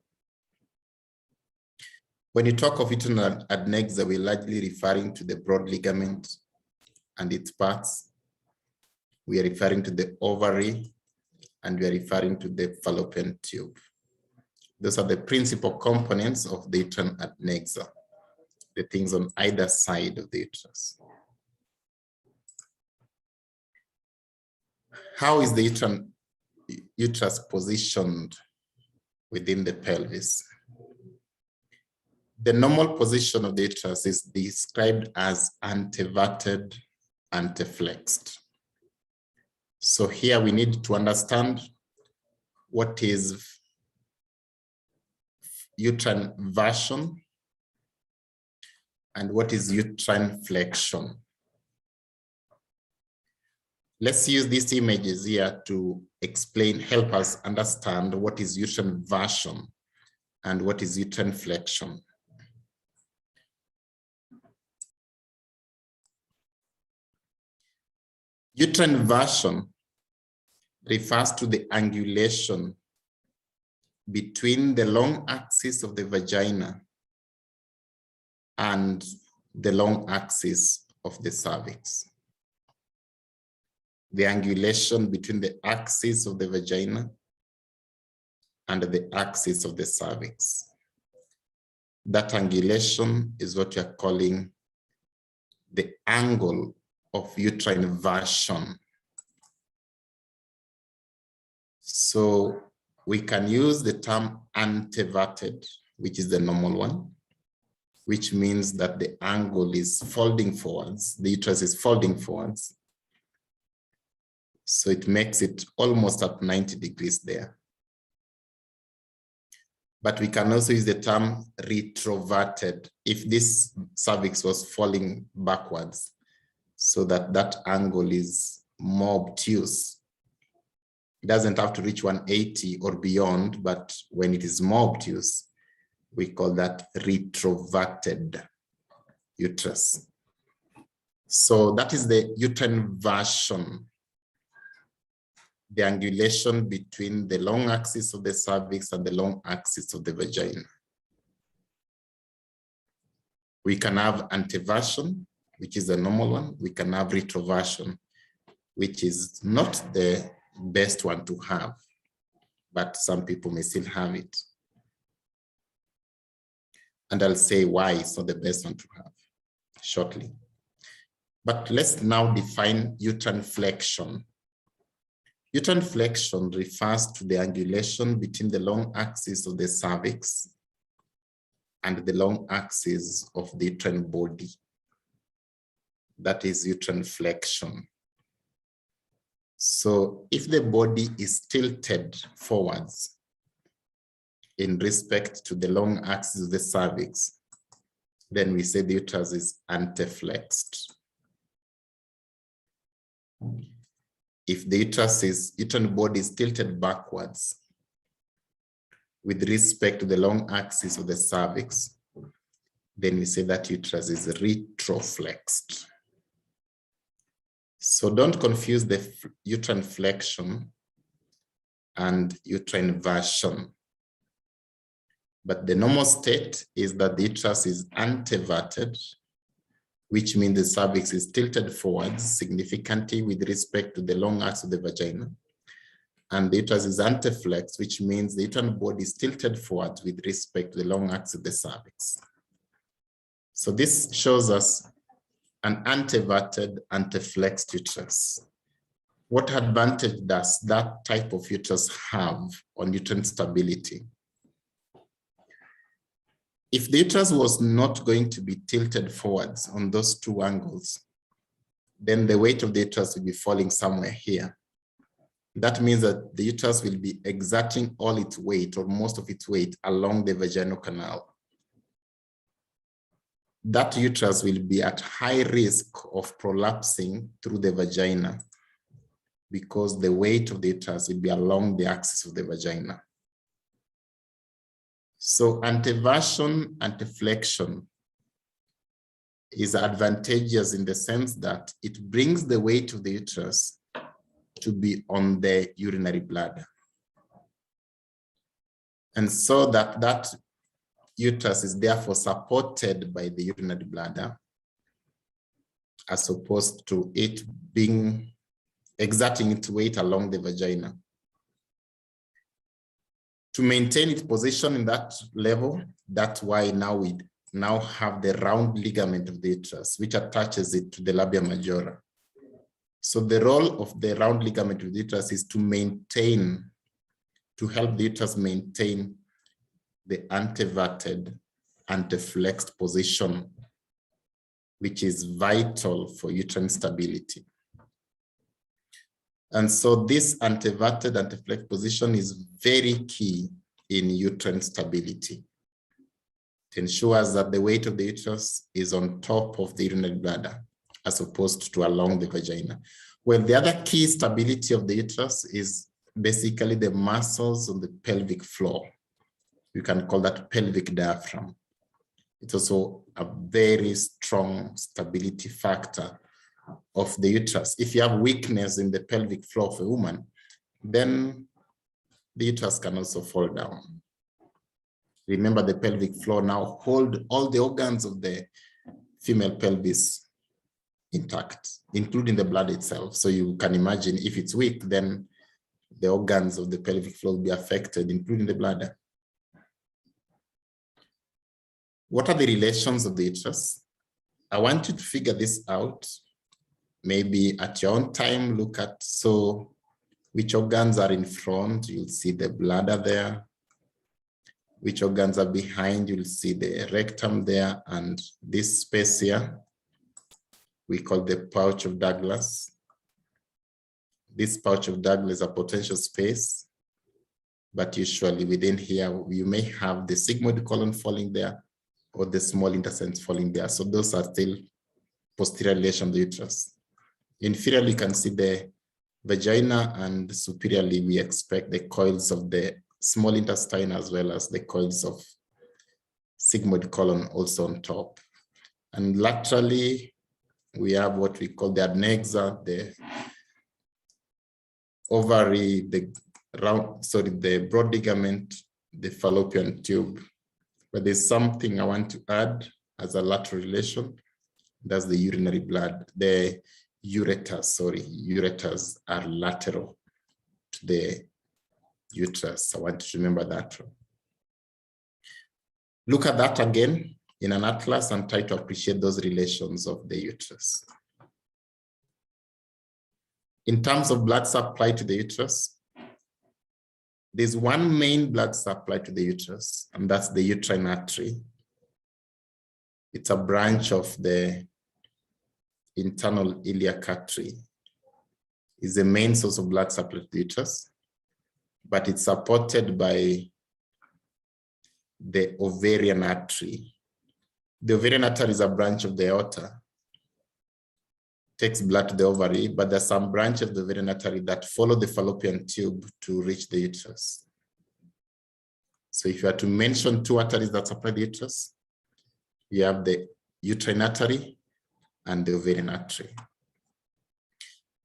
When you talk of uterine adnexa, we're largely referring to the broad ligament and its parts. We are referring to the ovary, and we are referring to the fallopian tube. Those are the principal components of the uterine adnexa, the things on either side of the uterus. How is the uterus positioned within the pelvis. The normal position of the uterus is described as anteverted, anteflexed. So here we need to understand what is uterine version and what is uterine flexion. Let's use these images here to explain, help us understand what is uterine version and what is uterine flexion. Uterine version refers to the angulation between the long axis of the vagina and the long axis of the cervix. The angulation between the axis of the vagina and the axis of the cervix. That angulation is what we are calling the angle of uterine version. So we can use the term anteverted, which is the normal one, which means that the angle is folding forwards, the uterus is folding forwards. So it makes it almost at 90 degrees there. But we can also use the term retroverted if this cervix was falling backwards, so that that angle is more obtuse. It doesn't have to reach 180 or beyond, but when it is more obtuse, we call that retroverted uterus. So that is the uterine version, the angulation between the long axis of the cervix and the long axis of the vagina. We can have anteversion, which is the normal one. We can have retroversion, which is not the best one to have, but some people may still have it. And I'll say why it's not the best one to have shortly. But let's now define uterine flexion. Uterine flexion refers to the angulation between the long axis of the cervix and the long axis of the uterine body. That is uterine flexion. So if the body is tilted forwards in respect to the long axis of the cervix, then we say the uterus is anteflexed. If the uterine body is tilted backwards with respect to the long axis of the cervix, then we say that uterus is retroflexed. So don't confuse the uterine flexion and uterine version. But the normal state is that the uterus is anteverted, which means the cervix is tilted forwards significantly with respect to the long axis of the vagina. And the uterus is anteflexed, which means the uterine body is tilted forwards with respect to the long axis of the cervix. So this shows us an anteverted, anteflexed uterus. What advantage does that type of uterus have on uterine stability? If the uterus was not going to be tilted forwards on those two angles, then the weight of the uterus will be falling somewhere here. That means that the uterus will be exerting all its weight or most of its weight along the vaginal canal. That uterus will be at high risk of prolapsing through the vagina because the weight of the uterus will be along the axis of the vagina. So anteversion, anteflexion is advantageous in the sense that it brings the weight of the uterus to be on the urinary bladder. And so that uterus is therefore supported by the urinary bladder, as opposed to it being exerting its weight along the vagina. To maintain its position in that level, that's why now we have the round ligament of the uterus, which attaches it to the labia majora. So the role of the round ligament of the uterus is to help the uterus maintain the anteverted, anteflexed position, which is vital for uterine stability. And so this anteverted, anteflexed position is very key in uterine stability. It ensures that the weight of the uterus is on top of the urinary bladder as opposed to along the vagina. Well, the other key stability of the uterus is basically the muscles on the pelvic floor. You can call that pelvic diaphragm. It's also a very strong stability factor of the uterus. If you have weakness in the pelvic floor of a woman, then the uterus can also fall down. Remember, the pelvic floor now hold all the organs of the female pelvis intact, including the blood itself. So you can imagine if it's weak, then the organs of the pelvic floor will be affected, including the bladder. What are the relations of the uterus? I want you to figure this out. Maybe at your own time, look at, so which organs are in front? You'll see the bladder there. Which organs are behind? You'll see the rectum there, and this space here, we call the pouch of Douglas. This pouch of Douglas is a potential space, but usually within here, you may have the sigmoid colon falling there or the small intestines falling there. So those are still posterior relation of the uterus. Inferiorly, you can see the vagina, and superiorly, we expect the coils of the small intestine as well as the coils of sigmoid colon also on top. And laterally, we have what we call the adnexa, the ovary, the broad ligament, the fallopian tube. But there's something I want to add as a lateral relation. That's the urinary blood, the ureters, ureters are lateral to the uterus. I want you to remember that. Look at that again in an atlas and try to appreciate those relations of the uterus. In terms of blood supply to the uterus, there's one main blood supply to the uterus, and that's the uterine artery. It's a branch of the internal iliac artery. It's the main source of blood supply to the uterus, but it's supported by the ovarian artery. The ovarian artery is a branch of the aorta. Takes blood to the ovary, but there's some branches of the ovarian artery that follow the fallopian tube to reach the uterus. So if you are to mention two arteries that supply the uterus, you have the uterine artery and the ovarian artery.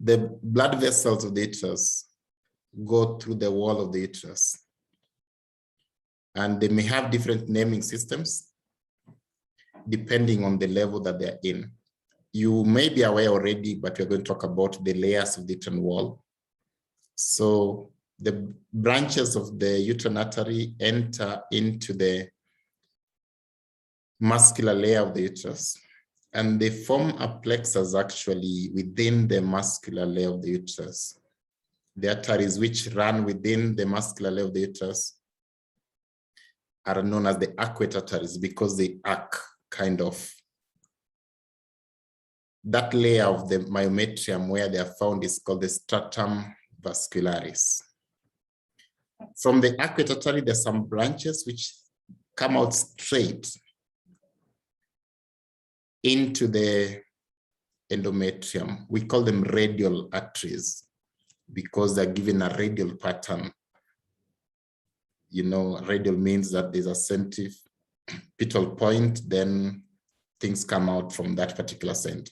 The blood vessels of the uterus go through the wall of the uterus, and they may have different naming systems depending on the level that they're in. You may be aware already, but we're going to talk about the layers of the uterine wall. So the branches of the uterine artery enter into the muscular layer of the uterus, and they form a plexus actually within the muscular layer of the uterus. The arteries which run within the muscular layer of the uterus are known as the arcuate arteries because they arc kind of. That layer of the myometrium where they are found is called the stratum vascularis. From the arcuate artery, there's some branches which come out straight into the endometrium. We call them radial arteries because they're given a radial pattern. You know, radial means that there's a centripetal point, then things come out from that particular center.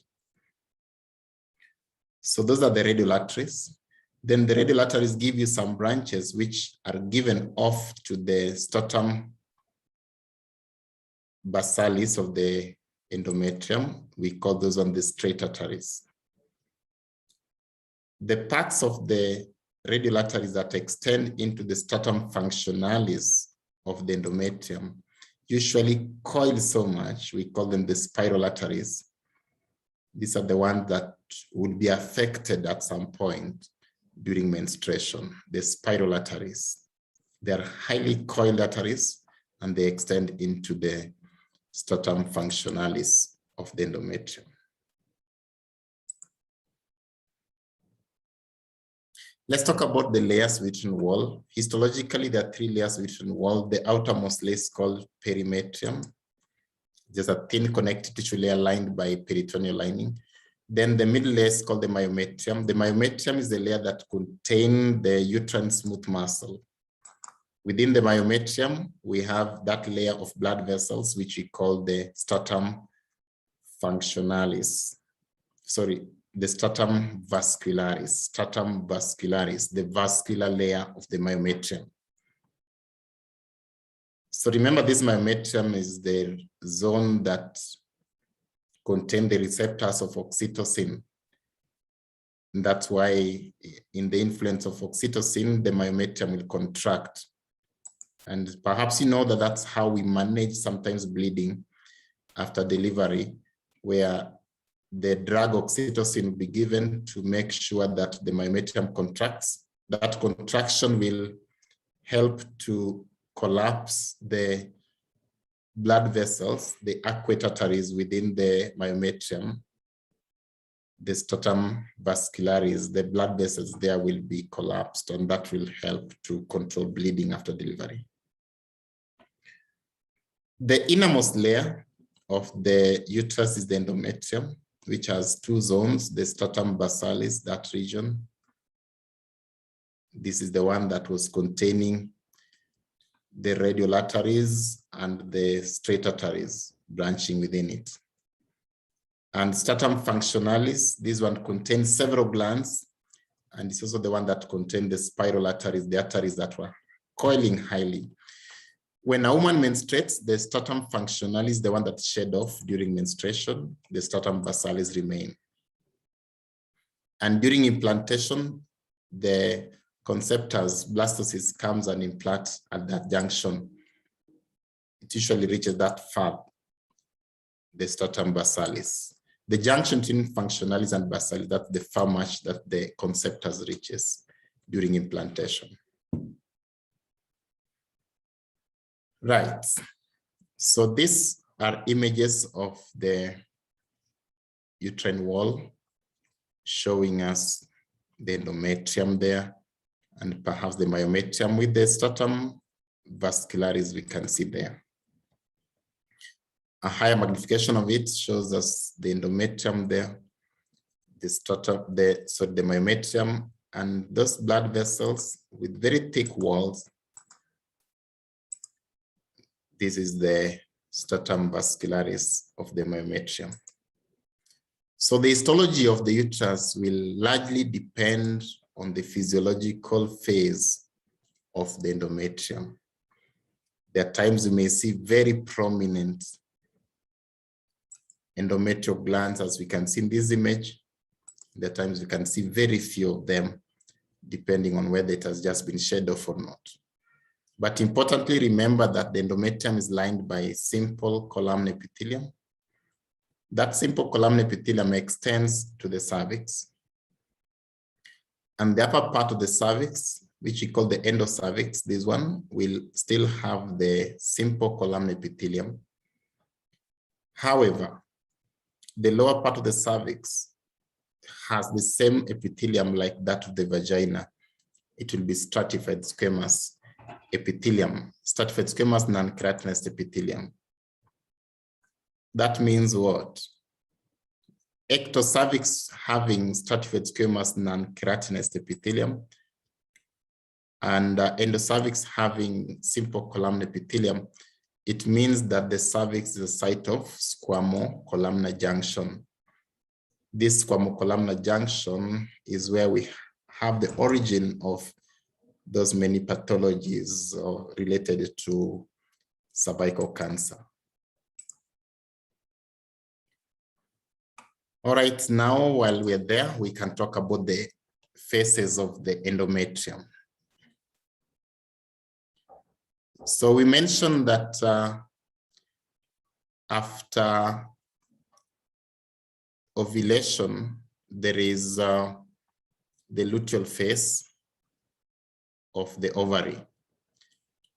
So those are the radial arteries. Then the radial arteries give you some branches which are given off to the stratum basalis of the endometrium. We call those on the straight arteries. The parts of the radial arteries that extend into the stratum functionalis of the endometrium usually coil so much, we call them the spiral arteries. These are the ones that would be affected at some point during menstruation, the spiral arteries. They are highly coiled arteries, and they extend into the stratum functionalis of the endometrium. Let's talk about the layers within wall. Histologically, there are 3 layers within wall. The outermost layer is called perimetrium. There's a thin connective tissue layer lined by peritoneal lining. Then the middle layer is called the myometrium. The myometrium is the layer that contains the uterine smooth muscle. Within the myometrium, we have that layer of blood vessels, which we call the stratum functionalis. Sorry, the stratum vascularis, the vascular layer of the myometrium. So remember, this myometrium is the zone that contains the receptors of oxytocin. And that's why in the influence of oxytocin, the myometrium will contract. And perhaps you know that that's how we manage sometimes bleeding after delivery, where the drug oxytocin will be given to make sure that the myometrium contracts. That contraction will help to collapse the blood vessels, the aqueous arteries within the myometrium, the stratum vascularis, the blood vessels there will be collapsed, and that will help to control bleeding after delivery. The innermost layer of the uterus is the endometrium, which has 2 zones, the stratum basalis, that region. This is the one that was containing the radial arteries and the straight arteries branching within it. And stratum functionalis, this one contains several glands, and it's also the one that contains the spiral arteries, the arteries that were coiling highly. When a woman menstruates, the stratum functionalis is the one that shed off during menstruation. The stratum basalis remain. And during implantation, the conceptors, blastocyst, comes and implants at that junction. It usually reaches that far, the stratum basalis. The junction between functionalis and basalis, that's the far match that the conceptors reaches during implantation. Right. So these are images of the uterine wall showing us the endometrium there, and perhaps the myometrium with the stratum vascularis we can see there. A higher magnification of it shows us the endometrium there, the stratum, the myometrium, and those blood vessels with very thick walls. This is the stratum vascularis of the myometrium. So the histology of the uterus will largely depend on the physiological phase of the endometrium. There are times you may see very prominent endometrial glands, as we can see in this image. There are times you can see very few of them, depending on whether it has just been shed off or not. But importantly, remember that the endometrium is lined by simple columnar epithelium. That simple columnar epithelium extends to the cervix. And the upper part of the cervix, which we call the endocervix, this one will still have the simple columnar epithelium. However, the lower part of the cervix has the same epithelium like that of the vagina. It will be stratified squamous epithelium, stratified squamous non-keratinized epithelium. That means what? Ectocervix having stratified squamous non-keratinized epithelium, and endocervix having simple columnar epithelium, it means that the cervix is a site of squamo-columnar junction. This squamo-columnar junction is where we have the origin of those many pathologies related to cervical cancer. All right, now while we're there, we can talk about the phases of the endometrium. So we mentioned that after ovulation, there is the luteal phase of the ovary.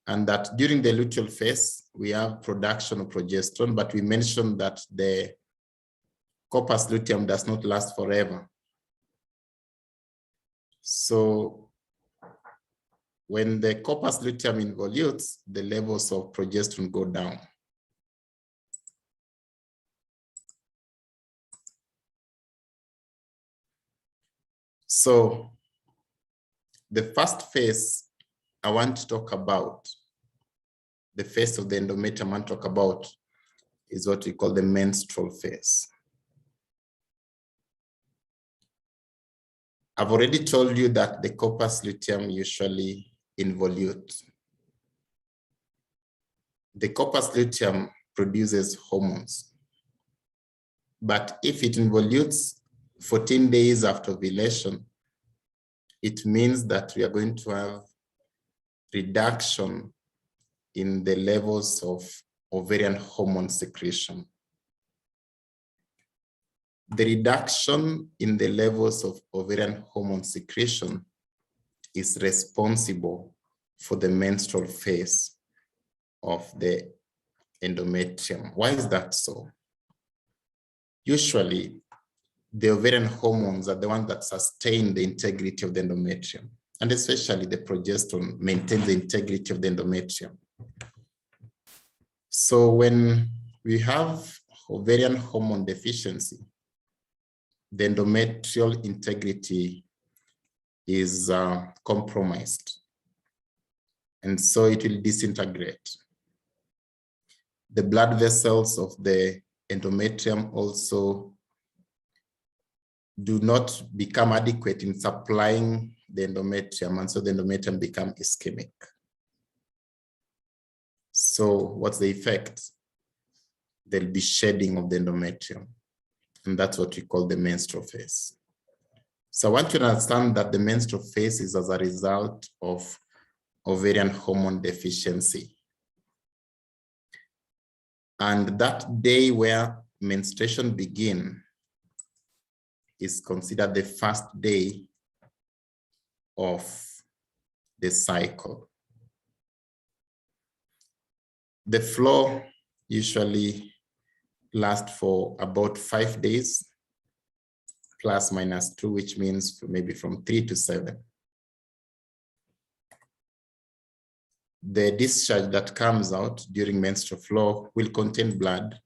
and that during the luteal phase, we have production of progesterone, but we mentioned that the corpus luteum does not last forever. So when the corpus luteum involutes, the levels of progesterone go down. So the first phase I want to talk about, the phase of the endometrium I want to talk about, is what we call the menstrual phase. I've already told you that the corpus luteum usually involutes. The corpus luteum produces hormones, but if it involutes 14 days after ovulation, it means that we are going to have reduction in the levels of ovarian hormone secretion. The reduction in the levels of ovarian hormone secretion is responsible for the menstrual phase of the endometrium. Why is that so? Usually, the ovarian hormones are the ones that sustain the integrity of the endometrium, and especially the progesterone maintains the integrity of the endometrium. So when we have ovarian hormone deficiency, the endometrial integrity is compromised, and so it will disintegrate. The blood vessels of the endometrium also do not become adequate in supplying the endometrium, and so the endometrium becomes ischemic. So what's the effect? There'll be shedding of the endometrium, and that's what we call the menstrual phase. So I want you to understand that the menstrual phase is as a result of ovarian hormone deficiency. And that day where menstruation begins is considered the first day of the cycle. The flow usually lasts for about 5 days, plus minus 2, which means maybe from 3 to 7. The discharge that comes out during menstrual flow will contain blood,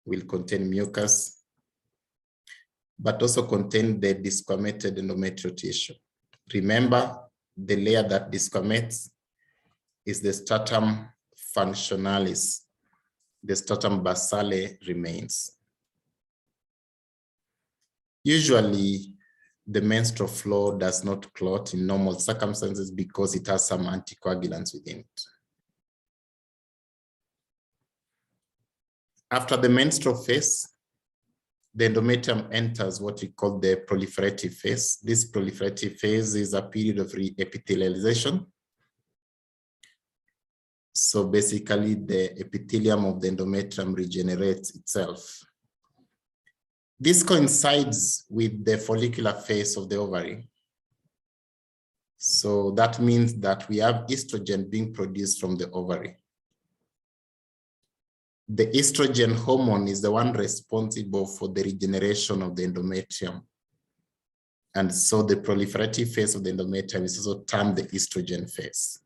will contain mucus, but also contain the desquamated endometrial tissue. Remember, the layer that desquamates is the stratum functionalis. The stratum basale remains. Usually, the menstrual flow does not clot in normal circumstances because it has some anticoagulants within it. After the menstrual phase, the endometrium enters what we call the proliferative phase. This proliferative phase is a period of re-epithelialization. So basically, the epithelium of the endometrium regenerates itself. This coincides with the follicular phase of the ovary. So that means that we have estrogen being produced from the ovary. The estrogen hormone is the one responsible for the regeneration of the endometrium. And so the proliferative phase of the endometrium is also termed the estrogen phase.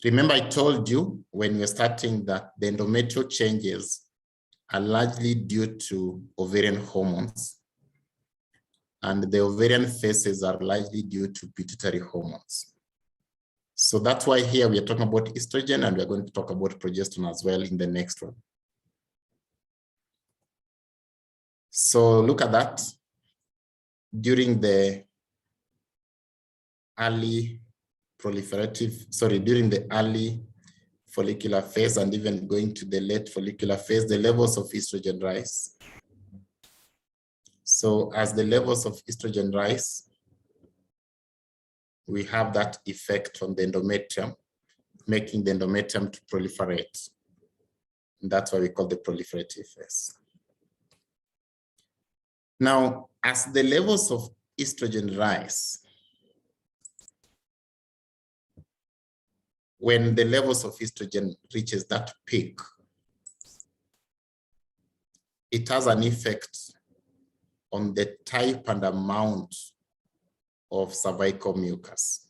Remember, I told you when we were starting that the endometrial changes are largely due to ovarian hormones, and the ovarian phases are largely due to pituitary hormones. So that's why here we are talking about estrogen, and we're going to talk about progesterone as well in the next one. So look at that. During the early follicular phase and even going to the late follicular phase, the levels of estrogen rise. So as the levels of estrogen rise, we have that effect on the endometrium, making the endometrium to proliferate. And that's why we call the proliferative phase. Now, as the levels of estrogen rise, when the levels of estrogen reaches that peak, it has an effect on the type and amount of cervical mucus.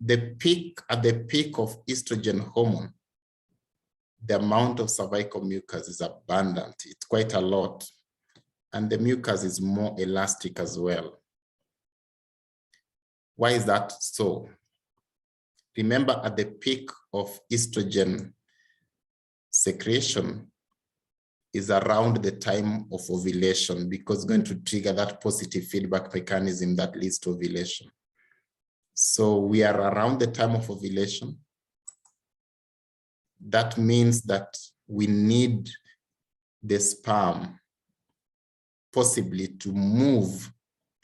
At the peak of estrogen hormone, the amount of cervical mucus is abundant. It's quite a lot. And the mucus is more elastic as well. Why is that so? Remember, at the peak of estrogen secretion is around the time of ovulation, because it's going to trigger that positive feedback mechanism that leads to ovulation. So we are around the time of ovulation. That means that we need the sperm possibly to move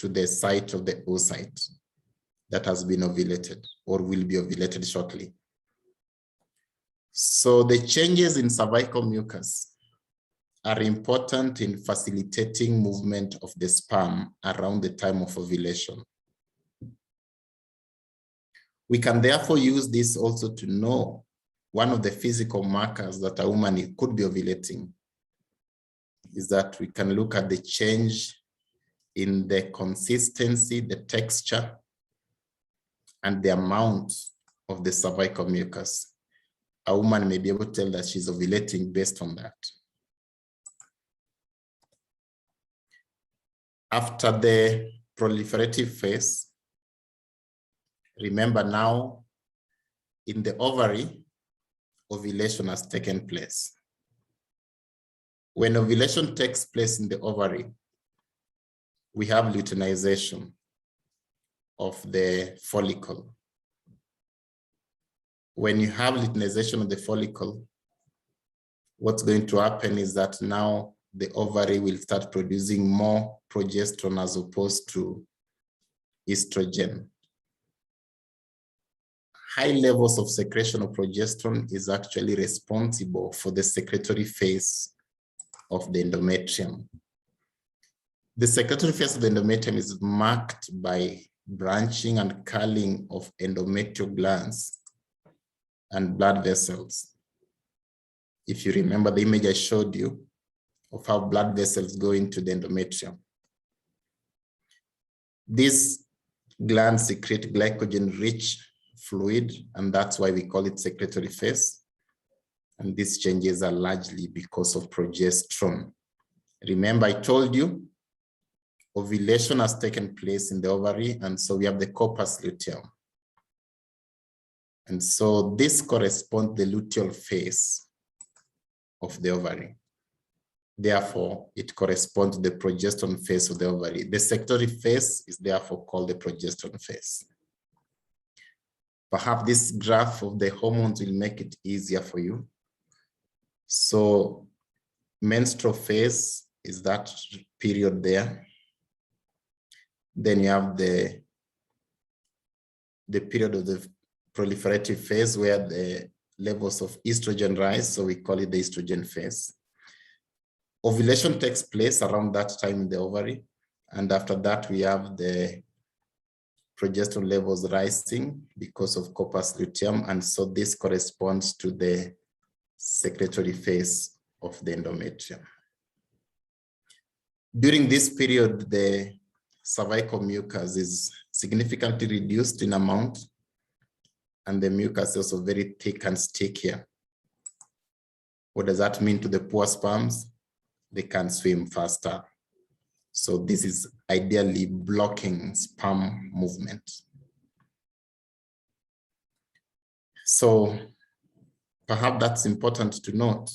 to the site of the oocyte that has been ovulated or will be ovulated shortly. So the changes in cervical mucus are important in facilitating movement of the sperm around the time of ovulation. We can therefore use this also to know one of the physical markers that a woman could be ovulating is that we can look at the change in the consistency, the texture, and the amount of the cervical mucus. A woman may be able to tell that she's ovulating based on that. After the proliferative phase, remember now in the ovary, ovulation has taken place. When ovulation takes place in the ovary, we have luteinization of the follicle. When you have luteinization of the follicle, what's going to happen is that now the ovary will start producing more progesterone as opposed to estrogen. High levels of secretion of progesterone is actually responsible for the secretory phase of the endometrium. The secretory phase of the endometrium is marked by branching and curling of endometrial glands and blood vessels. If you remember the image I showed you of how blood vessels go into the endometrium. These glands secrete glycogen-rich fluid, and that's why we call it secretory phase. And these changes are largely because of progesterone. Remember, I told you ovulation has taken place in the ovary, and so we have the corpus luteum. And so this corresponds to the luteal phase of the ovary. Therefore, it corresponds to the progesterone phase of the ovary. The secretory phase is therefore called the progesterone phase. Perhaps this graph of the hormones will make it easier for you. So menstrual phase is that period there. Then you have the period of the proliferative phase where the levels of estrogen rise, so we call it the estrogen phase. Ovulation takes place around that time in the ovary, and after that we have the progesterone levels rising because of corpus luteum, and so this corresponds to the secretory phase of the endometrium. During this period, the cervical mucus is significantly reduced in amount, and the mucus is also very thick and stickier. What does that mean to the poor sperms? They can swim faster. So this is ideally blocking sperm movement. So perhaps that's important to note.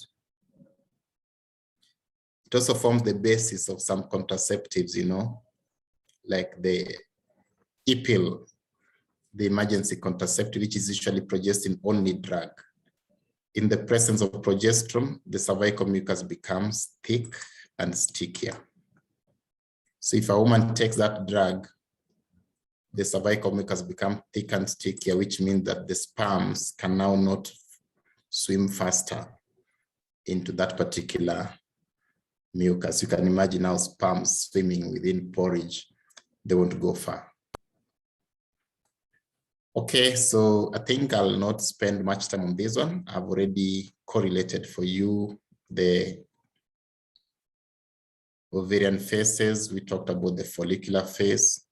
It also forms the basis of some contraceptives, you know, like the E-pill, the emergency contraceptive, which is usually progestin-only drug. In the presence of progesterone, the cervical mucus becomes thick and stickier. So if a woman takes that drug, the cervical mucus becomes thick and stickier, which means that the sperms can now not swim faster into that particular mucus. You can imagine how sperms swimming within porridge, they won't go far. Okay, so I think I'll not spend much time on this one. I've already correlated for you the ovarian phases. We talked about the follicular phase,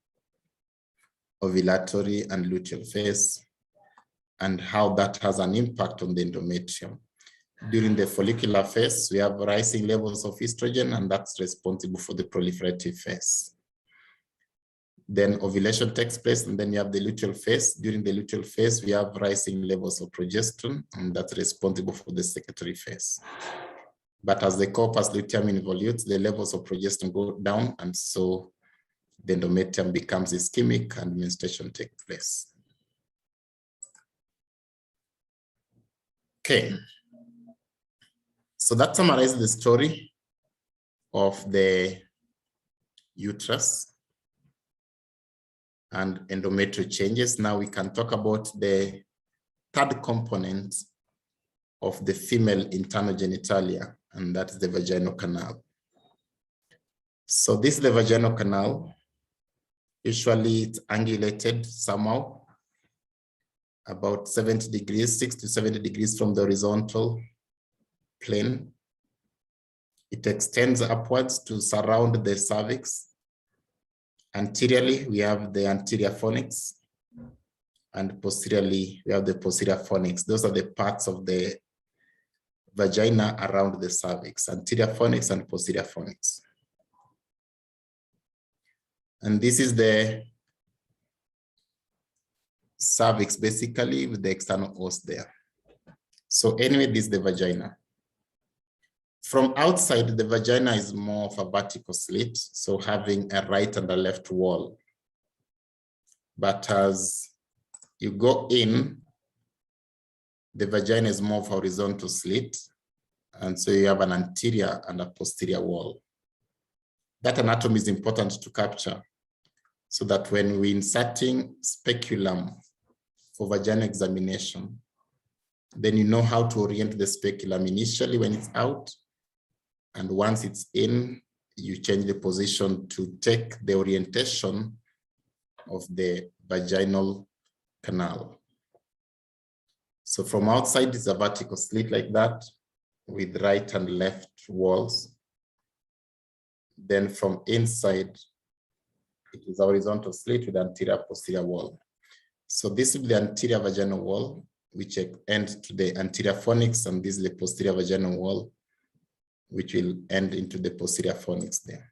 ovulatory and luteal phase, and how that has an impact on the endometrium. During the follicular phase, we have rising levels of estrogen, and that's responsible for the proliferative phase. Then ovulation takes place, and then you have the luteal phase. During the luteal phase, we have rising levels of progesterone, and that's responsible for the secretory phase. But as the corpus luteum involutes, the levels of progesterone go down, and so the endometrium becomes ischemic and menstruation takes place. Okay. So that summarizes the story of the uterus and endometrial changes. Now we can talk about the third component of the female internal genitalia, and that's the vaginal canal. So this is the vaginal canal. Usually it's angulated somehow, about 70 degrees, 60 to 70 degrees from the horizontal plane. It extends upwards to surround the cervix. Anteriorly, we have the anterior fornix, and posteriorly, we have the posterior fornix. Those are the parts of the vagina around the cervix, anterior fornix and posterior fornix. And this is the cervix, basically, with the external os there. So anyway, this is the vagina. From outside, the vagina is more of a vertical slit, so having a right and a left wall. But as you go in, the vagina is more of a horizontal slit, and so you have an anterior and a posterior wall. That anatomy is important to capture, so that when we're inserting speculum for vaginal examination, then you know how to orient the speculum initially when it's out, and once it's in, you change the position to take the orientation of the vaginal canal. So from outside, it's a vertical slit like that with right and left walls. Then from inside, it is a horizontal slit with anterior posterior wall. So this is the anterior vaginal wall, which ends to the anterior fornix, and this is the posterior vaginal wall, which will end into the posterior fornix there.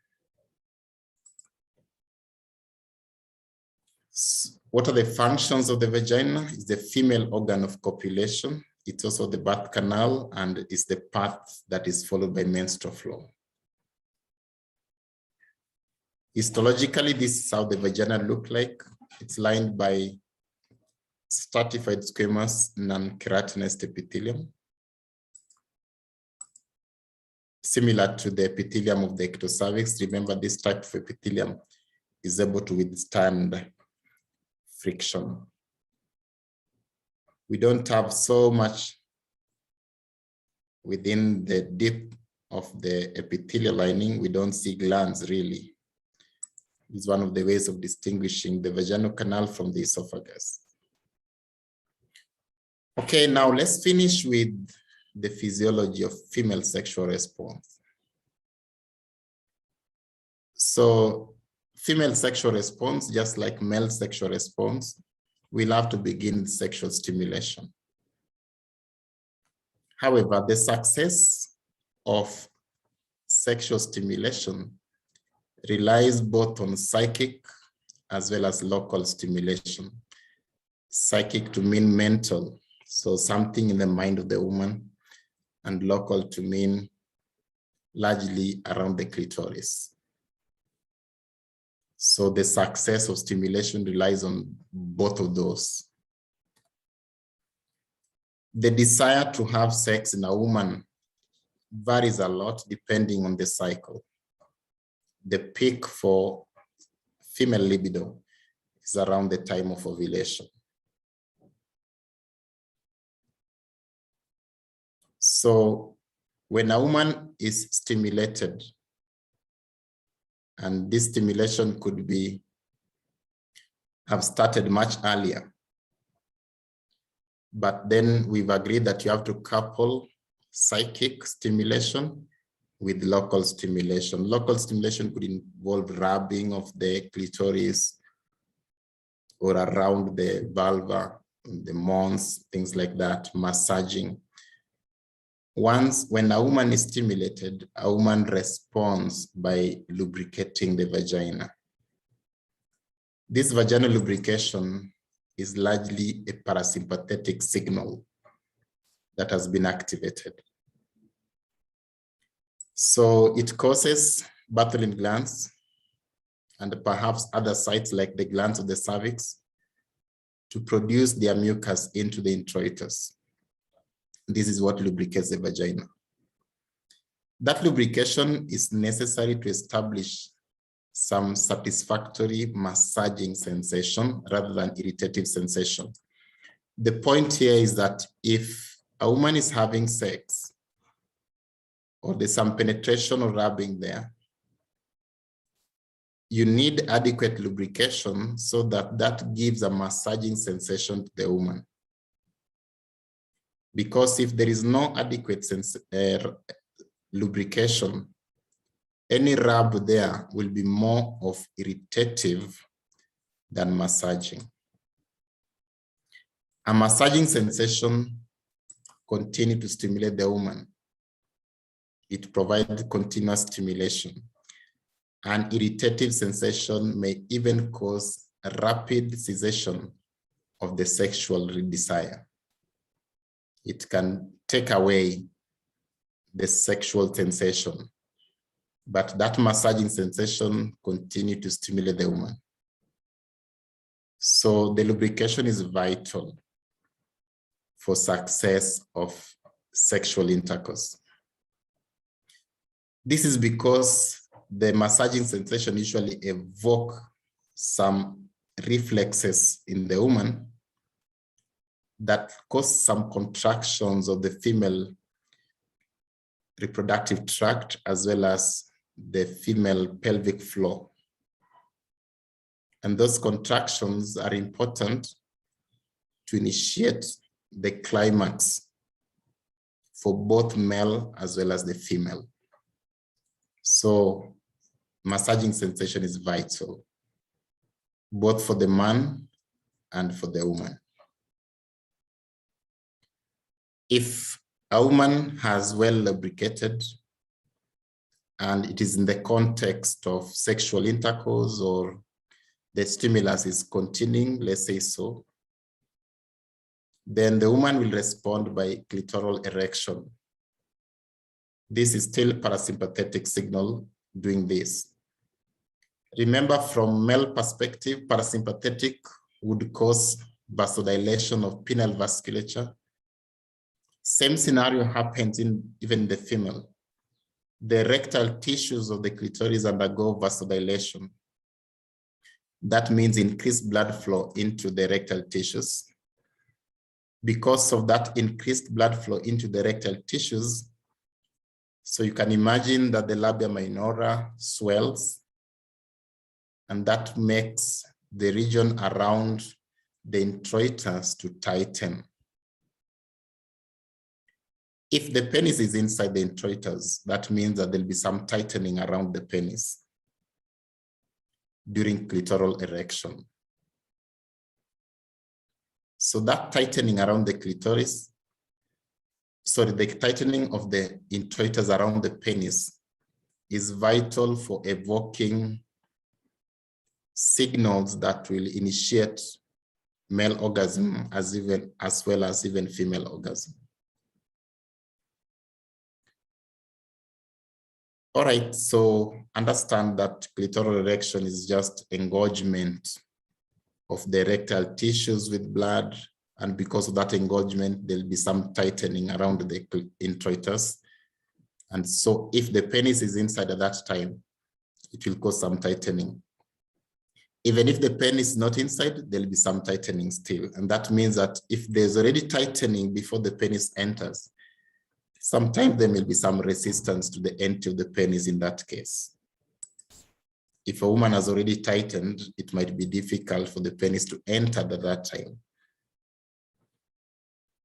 What are the functions of the vagina? It's the female organ of copulation. It's also the birth canal, and it's the path that is followed by menstrual flow. Histologically, this is how the vagina looks like. It's lined by stratified squamous non-keratinized epithelium, similar to the epithelium of the ectocervix. Remember, this type of epithelium is able to withstand friction. We don't have so much within the deep of the epithelial lining. We don't see glands really. It's one of the ways of distinguishing the vaginal canal from the esophagus. Okay, now let's finish with the physiology of female sexual response. So female sexual response, just like male sexual response, will have to begin with sexual stimulation. However, the success of sexual stimulation relies both on psychic as well as local stimulation. Psychic to mean mental, so something in the mind of the woman, and local to mean largely around the clitoris. So the success of stimulation relies on both of those. The desire to have sex in a woman varies a lot depending on the cycle. The peak for female libido is around the time of ovulation. So when a woman is stimulated, and this stimulation could have started much earlier, But then we've agreed that you have to couple psychic stimulation with local stimulation. Local stimulation could involve rubbing of the clitoris or around the vulva, the mons, things like that, massaging. When a woman is stimulated, a woman responds by lubricating the vagina. This vaginal lubrication is largely a parasympathetic signal that has been activated. So it causes Bartholin glands and perhaps other sites like the glands of the cervix to produce their mucus into the introitus. This is what lubricates the vagina. That lubrication is necessary to establish some satisfactory massaging sensation rather than irritative sensation. The point here is that if a woman is having sex or there's some penetration or rubbing there, you need adequate lubrication so that that gives a massaging sensation to the woman. Because if there is no adequate lubrication, any rub there will be more of irritative than massaging. A massaging sensation continues to stimulate the woman. It provides continuous stimulation. An irritative sensation may even cause a rapid cessation of the sexual desire. It can take away the sexual sensation, but that massaging sensation continues to stimulate the woman. So the lubrication is vital for success of sexual intercourse. This is because the massaging sensation usually evoke some reflexes in the woman that cause some contractions of the female reproductive tract as well as the female pelvic floor. And those contractions are important to initiate the climax for both male as well as the female. So massaging sensation is vital, both for the man and for the woman. If a woman has well lubricated and it is in the context of sexual intercourse or the stimulus is continuing, let's say so, then the woman will respond by clitoral erection. This is still parasympathetic signal doing this. Remember, from male perspective, parasympathetic would cause vasodilation of penile vasculature. Same scenario happens even in the female. The rectal tissues of the clitoris undergo vasodilation. That means increased blood flow into the rectal tissues. Because of that increased blood flow into the rectal tissues, so you can imagine that the labia minora swells, and that makes the region around the introitus to tighten. If the penis is inside the introitus, that means that there'll be some tightening around the penis during clitoral erection. So that tightening around the clitoris, the tightening of the introitus around the penis is vital for evoking signals that will initiate male orgasm as well as even female orgasm. All right, so understand that clitoral erection is just engorgement of the rectal tissues with blood, and because of that engorgement, there'll be some tightening around the introitus. And so if the penis is inside at that time, it will cause some tightening. Even if the penis is not inside, there'll be some tightening still. And that means that if there's already tightening before the penis enters, sometimes there may be some resistance to the entry of the penis in that case. If a woman has already tightened, it might be difficult for the penis to enter at that time.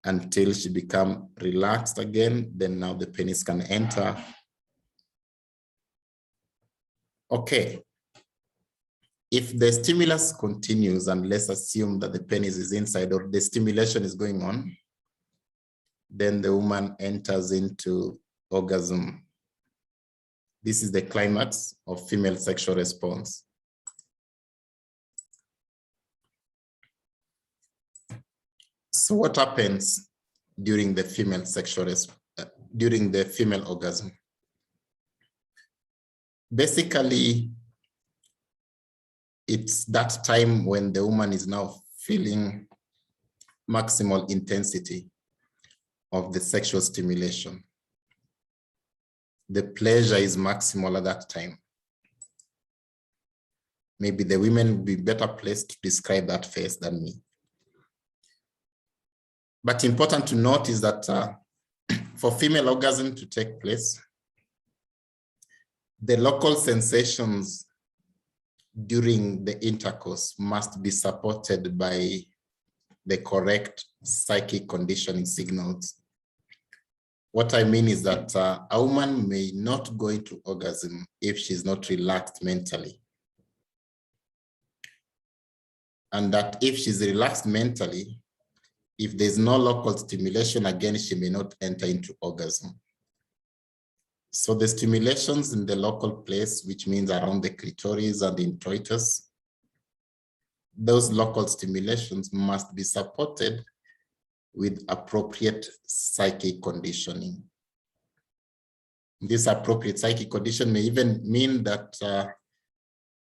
until she becomes relaxed again. Then now the penis can enter. Okay. If the stimulus continues, and let's assume that the penis is inside or the stimulation is going on, then the woman enters into orgasm. This is the climax of female sexual response. So what happens during the female female orgasm? Basically, it's that time when the woman is now feeling maximal intensity of the sexual stimulation. The pleasure is maximal at that time. Maybe the women will be better placed to describe that phase than me. But important to note is that for female orgasm to take place, the local sensations during the intercourse must be supported by the correct psychic conditioning signals. What I mean is that a woman may not go into orgasm if she's not relaxed mentally. And that if she's relaxed mentally, if there's no local stimulation, again, she may not enter into orgasm. So the stimulations in the local place, which means around the clitoris and the introitus, those local stimulations must be supported with appropriate psychic conditioning. This appropriate psychic condition may even mean that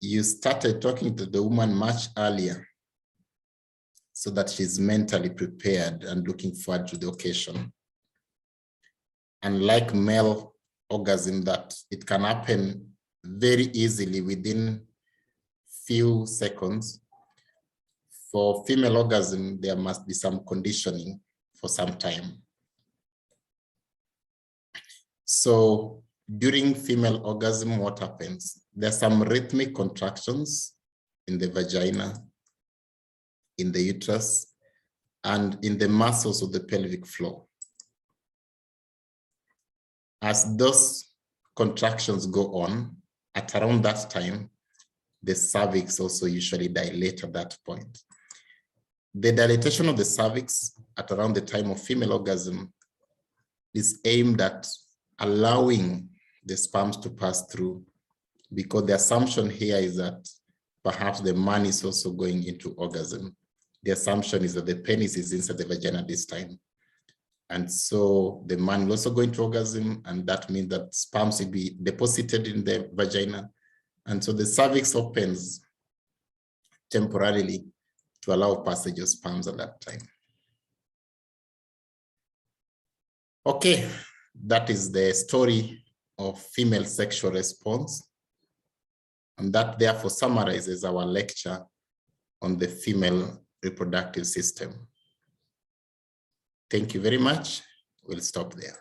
you started talking to the woman much earlier so that she's mentally prepared and looking forward to the occasion. Unlike male orgasm, that it can happen very easily within few seconds, for female orgasm, there must be some conditioning for some time. So during female orgasm, what happens? There's some rhythmic contractions in the vagina, in the uterus, and in the muscles of the pelvic floor. As those contractions go on, at around that time, the cervix also usually dilates at that point. The dilatation of the cervix at around the time of female orgasm is aimed at allowing the sperms to pass through, because the assumption here is that perhaps the man is also going into orgasm. The assumption is that the penis is inside the vagina this time. And so the man will also go into orgasm, and that means that sperms will be deposited in the vagina. And so the cervix opens temporarily to allow passage of sperms at that time. Okay, that is the story of female sexual response. And that therefore summarizes our lecture on the female reproductive system. Thank you very much. We'll stop there.